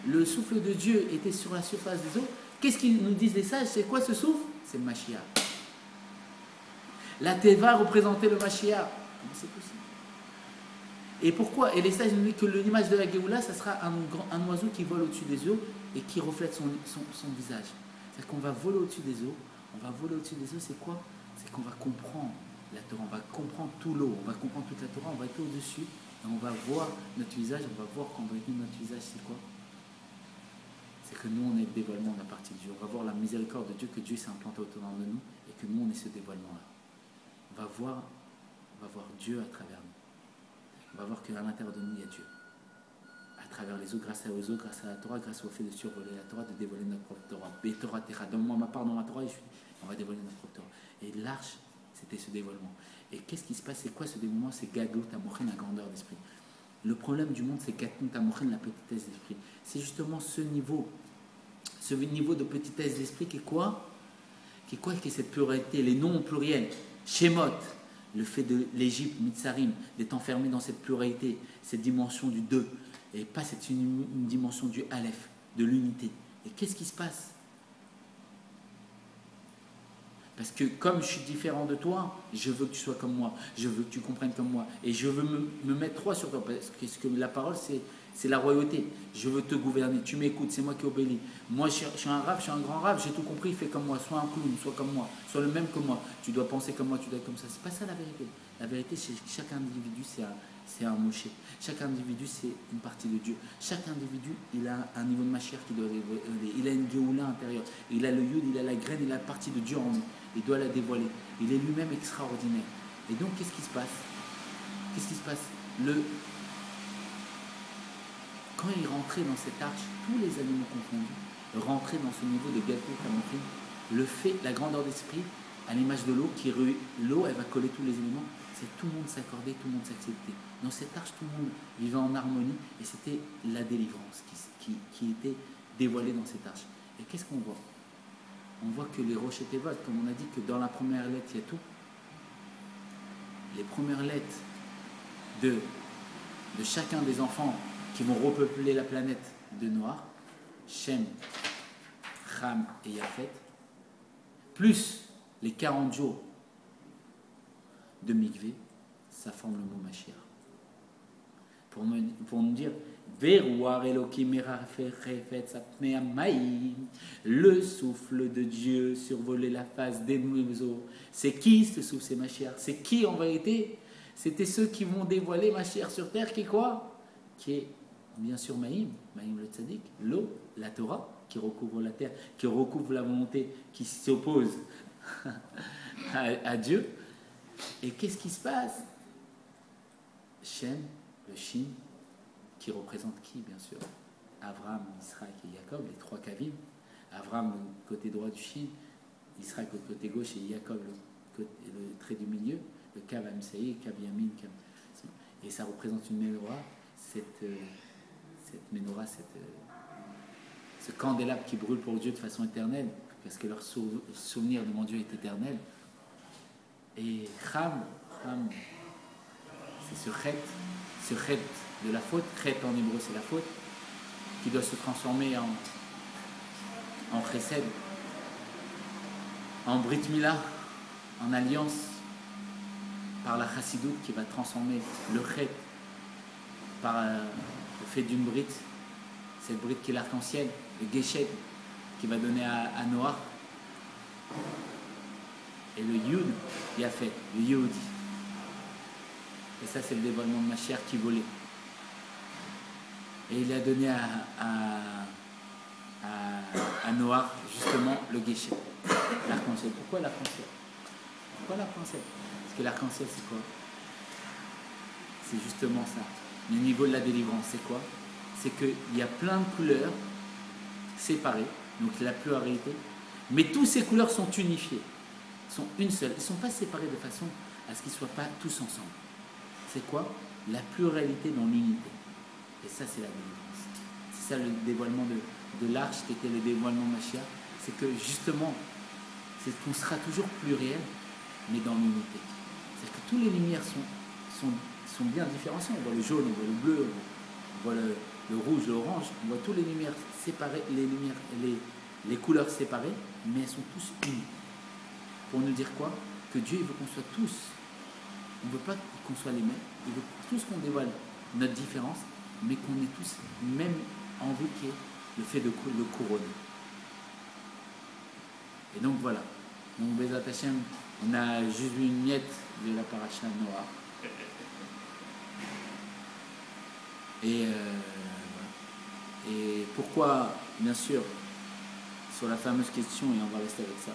le souffle de Dieu était sur la surface des eaux. Qu'est-ce qu'ils nous disent les sages? C'est quoi ce souffle? C'est le Mashiach. La Teva représentait le Mashiach. Comment c'est possible? Et pourquoi? Et les sages nous disent que l'image de la Géoula, ça sera un oiseau qui vole au-dessus des eaux et qui reflète son visage. C'est-à-dire qu'on va voler au-dessus des eaux. On va voler au-dessus des eaux, c'est quoi? C'est qu'on va comprendre la Torah, on va comprendre tout l'eau, on va comprendre toute la Torah, on va être au-dessus et on va voir notre visage, on va voir qu'en vérité notre visage c'est quoi? C'est que nous on est le dévoilement de la partie de Dieu, on va voir la miséricorde de Dieu, que Dieu s'est implanté autour de nous et que nous on est ce dévoilement-là. On va voir Dieu à travers nous. On va voir qu'à l'intérieur de nous il y a Dieu. À travers les eaux, grâce aux eaux, grâce à la Torah, grâce au fait de survoler la Torah, de dévoiler notre propre Torah. Torah Terra, donne-moi ma part dans ma Torah et on va dévoiler notre propre Torah. Et l'arche, c'était ce dévoilement. Et qu'est-ce qui se passe? C'est quoi ce dévoilement? C'est Gadlut Amochin, la grandeur d'esprit. Le problème du monde, c'est Gadlut Amochin, la petitesse d'esprit. C'est justement ce niveau de petitesse d'esprit qui est quoi? Qui est cette pluralité, les noms au pluriel. Shemot, le fait de l'Égypte, Mitzarim, d'être enfermé dans cette pluralité, cette dimension du deux, et pas une dimension du Aleph, de l'unité. Et qu'est-ce qui se passe? Parce que comme je suis différent de toi, je veux que tu sois comme moi, je veux que tu comprennes comme moi, et je veux me mettre droit sur toi, parce que la parole, c'est la royauté. Je veux te gouverner, tu m'écoutes, c'est moi qui obéis. Moi, je suis un rave, je suis un grand rave, j'ai tout compris, fais comme moi, sois un clown, sois comme moi, sois le même que moi. Tu dois penser comme moi, tu dois être comme ça. C'est pas ça la vérité. La vérité, c'est que chaque individu, c'est un Moshe. Chaque individu, c'est une partie de Dieu. Chaque individu, il a un niveau de machère qui doit évoluer. Il a une Géoula intérieure. Il a le Yud, il a la graine, il a la partie de Dieu en lui. Il doit la dévoiler. Il est lui-même extraordinaire. Et donc, qu'est-ce qui se passe? Qu'est-ce qui se passe? Quand il rentrait dans cette arche, tous les animaux confondus rentraient dans ce niveau de Galpou Kamofin. Le fait, la grandeur d'esprit, à l'image de l'eau, l'eau, elle va coller tous les éléments. C'est tout le monde s'accordait, tout le monde s'acceptait. Dans cette arche, tout le monde vivait en harmonie et c'était la délivrance qui était dévoilée dans cette arche. Et qu'est-ce qu'on voit? On voit que les roches étaient votes, comme on a dit que dans la première lettre, il y a tout. Les premières lettres de chacun des enfants qui vont repeupler la planète de Noir, Shem, Ham et Yafet, plus les 40 jours de Mikvé, ça forme le mot Mashiach. Pour nous dire, le souffle de Dieu survolait la face des eaux. C'est qui ce souffle? C'est Mashiach. C'est qui en vérité? C'était ceux qui vont dévoiler Mashiach sur terre, qui est quoi? Qui est bien sûr Maïm le tzaddik, l'eau, la Torah, qui recouvre la terre, qui recouvre la volonté, qui s'oppose à Dieu. Et qu'est-ce qui se passe? Shem, le Shin, qui représente qui, bien sûr? Abraham, Israël et Jacob, les trois Kavim. Abraham, le côté droit du Shin, Israël, le côté gauche, et Jacob, le trait du milieu, le Kav Amsaï, Kav Yamin, et ça représente une menorah, cette menorah, ce candélabre qui brûle pour Dieu de façon éternelle, parce que leur souvenir de mon Dieu est éternel. Et Cham, c'est ce chet de la faute. Chet en hébreu, c'est la faute, qui doit se transformer en chesed, en brit mila, en alliance, par la chassidoute qui va transformer le chet par le fait d'une brit, cette brit qui est l'arc-en-ciel, le geshed, qui va donner à Noah. Et le Yud, il a fait, le Yehudi. Et ça, c'est le dévoilement de Mashiach qui volait. Et il a donné à Noah, justement, le Geshem, l'arc-en-ciel. Pourquoi l'arc-en-ciel? Parce que l'arc-en-ciel, c'est quoi? C'est justement ça. Le niveau de la délivrance, c'est quoi? C'est qu'il y a plein de couleurs séparées, donc la pluralité, mais toutes ces couleurs sont unifiées. Sont une seule. Ils ne sont pas séparés de façon à ce qu'ils ne soient pas tous ensemble. C'est quoi? La pluralité dans l'unité. Et ça, c'est la délivrance. C'est ça le dévoilement de l'arche qui était le dévoilement Mashiach. C'est que justement, c'est qu'on sera toujours pluriel, mais dans l'unité. C'est que toutes les lumières sont bien différenciées. On voit le jaune, on voit le bleu, on voit le rouge, l'orange. On voit toutes les lumières séparées, les couleurs séparées, mais elles sont tous unies. Pour nous dire quoi? Que Dieu il veut qu'on soit tous. On ne veut pas qu'on soit les mêmes. Il veut tous qu'on dévoile notre différence, mais qu'on ait tous même envie qu'il y ait le fait de le couronner. Et donc voilà. Donc Bezat Hashem, on a juste vu une miette de la paracha Noah. Et voilà. Et pourquoi, bien sûr, sur la fameuse question, et on va rester avec ça.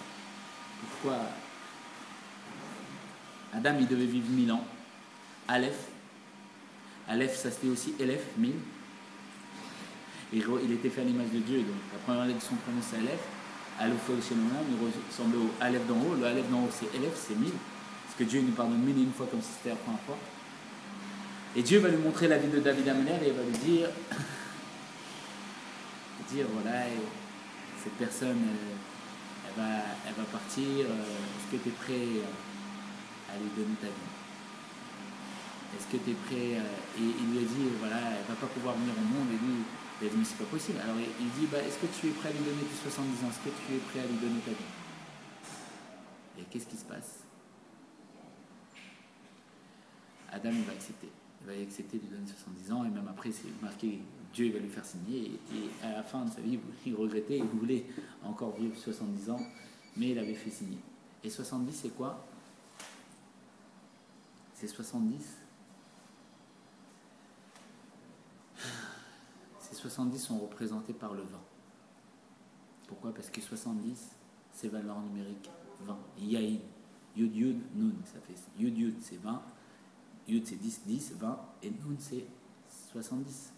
Pourquoi Adam il devait vivre 1000 ans? Aleph, ça se dit aussi Elef, 1000. Il était fait à l'image de Dieu, donc la première lettre de son prénom c'est Aleph. Aleph il ressemble au Aleph d'en haut. Le Aleph d'en haut c'est Elef, c'est 1000. Parce que Dieu nous pardonne 1001 fois comme si c'était la première fois. Et Dieu va lui montrer la vie de David Ameler et il va lui dire voilà, cette personne. Elle va partir, est-ce que tu es prêt à lui donner ta vie? Est-ce que tu es prêt Et il lui a dit, voilà, elle ne va pas pouvoir venir au monde. Et lui, il a dit, mais c'est pas possible. Alors il dit, est-ce que tu es prêt à lui donner tes 70 ans? Est-ce que tu es prêt à lui donner ta vie? qu'est-ce qui se passe? Adam, il va accepter. Il va accepter de lui donner 70 ans, et même après, c'est marqué, Dieu il va lui faire signer, et à la fin de sa vie, il regrettait, il voulait encore vivre 70 ans, mais il avait fait signer. Et 70, c'est quoi? C'est 70. Ces 70 sont représentés par le 20. Pourquoi? Parce que 70, c'est valeur numérique 20. Yaïd, Yud Yud, Nun, ça fait Yud Yud, c'est 20. Yud, c'est 10, 10, 20. Et Nun, c'est 70.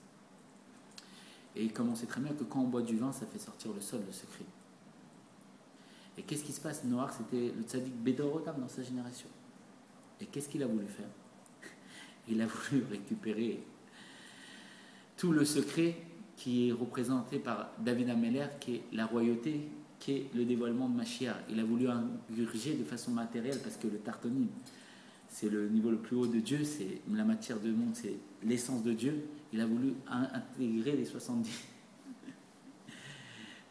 Et comme on sait très bien que quand on boit du vin, ça fait sortir le sol, le secret. Et qu'est-ce qui se passe? Noach, c'était le tzaddik Bédorotam dans sa génération. Et qu'est-ce qu'il a voulu faire? Il a voulu récupérer tout le secret qui est représenté par David Ameller, qui est la royauté, qui est le dévoilement de Mashiach. Il a voulu ingurger de façon matérielle, parce que le tartonim, c'est le niveau le plus haut de Dieu, c'est la matière du monde, c'est l'essence de Dieu. Il a voulu intégrer les 70.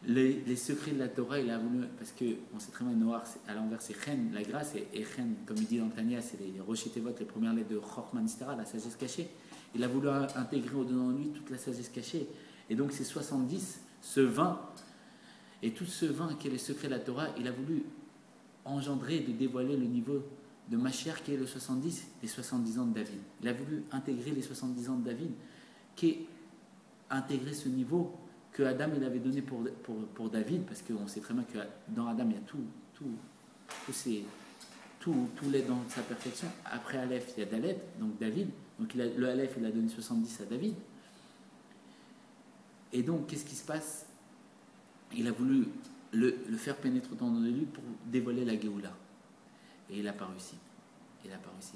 Les secrets de la Torah, il a voulu, parce qu'on sait très bien, Noir, à l'envers, c'est Chen, la grâce, et Chen, comme il dit dans le Tanya, c'est les Rosh Tevot, les premières lettres de Chorman Istara, la sagesse cachée. Il a voulu intégrer au-dedans de lui toute la sagesse cachée. Et donc, ces 70, ce vin, et tout ce vin qui est le secret de la Torah, il a voulu engendrer, de dévoiler le niveau de Mashiach, qui est le 70, les 70 ans de David. Il a voulu intégrer les 70 ans de David, qui est intégrer ce niveau que Adam il avait donné pour David, parce qu'on sait très bien que dans Adam il y a tout l'est dans sa perfection. Après Aleph, il y a Dalet, donc David. Donc le Aleph, il a donné 70 à David. Et donc, qu'est-ce qui se passe? Il a voulu le faire pénétrer dans lui pour dévoiler la Géoula. Et il n'a pas réussi.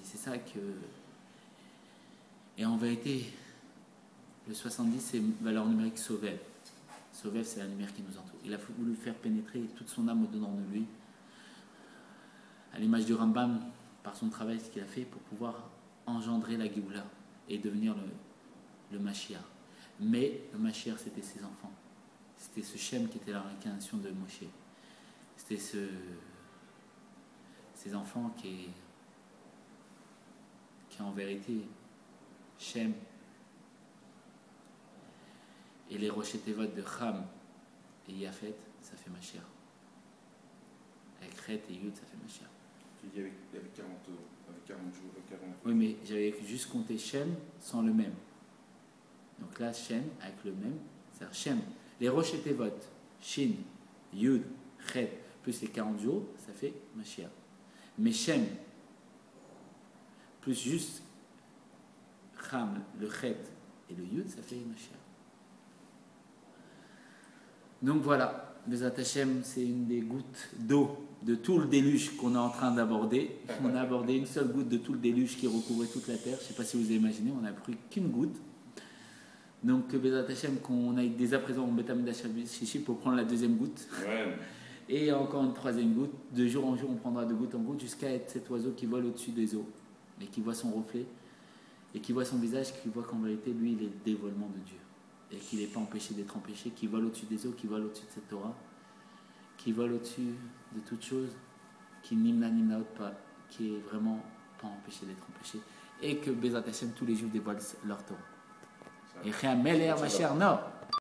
C'est ça que... Et en vérité, le 70, c'est une valeur numérique Sovev. Sovev, c'est la lumière qui nous entoure. Il a voulu faire pénétrer toute son âme au-dedans de lui, à l'image du Rambam, par son travail, ce qu'il a fait pour pouvoir engendrer la Géoula et devenir le Mashiach. Mais le Mashiach, c'était ses enfants. C'était ce Shem qui était la réincarnation de Moshe. C'était ces enfants qui en vérité, Shem et les Rosh Tevot de Cham et Yafet, ça fait Mashiach. Avec Chet et Yud, ça fait Mashiach. Tu dis avec 40 jours, 40... Oui, mais j'avais juste compté Shem sans le même. Donc là, Shem avec le même, c'est-à-dire Shem. Les Rosh Tevot, Shin, Yud, Chet, plus les 40 jours, ça fait Mashiach. Mais Shem, plus juste Cham, le Chet et le Yud, ça fait Mashiach. Donc voilà, Bezat Hashem, c'est une des gouttes d'eau de tout le déluge qu'on est en train d'aborder. On a abordé une seule goutte de tout le déluge qui recouvrait toute la terre. Je ne sais pas si vous avez imaginé, on n'a pris qu'une goutte. Donc Bezat Hashem, qu'on aille dès à présent au Betamid Shishi pour prendre la deuxième goutte. Ouais. Et encore une troisième goutte. De jour en jour, on prendra de goutte en goutte jusqu'à être cet oiseau qui vole au-dessus des eaux et qui voit son reflet et qui voit son visage, qui voit qu'en vérité, lui, il est le dévoilement de Dieu. Et qu'il n'est pas empêché d'être empêché, qui vole au-dessus des eaux, qui vole au-dessus de cette Torah, qui vole au-dessus de toute chose, qui nimna nimnaot pas, qui est vraiment pas empêché d'être empêché, et que Bezat Hashem tous les jours dévoile leur Torah. Et Réa Meler, ma chère, non.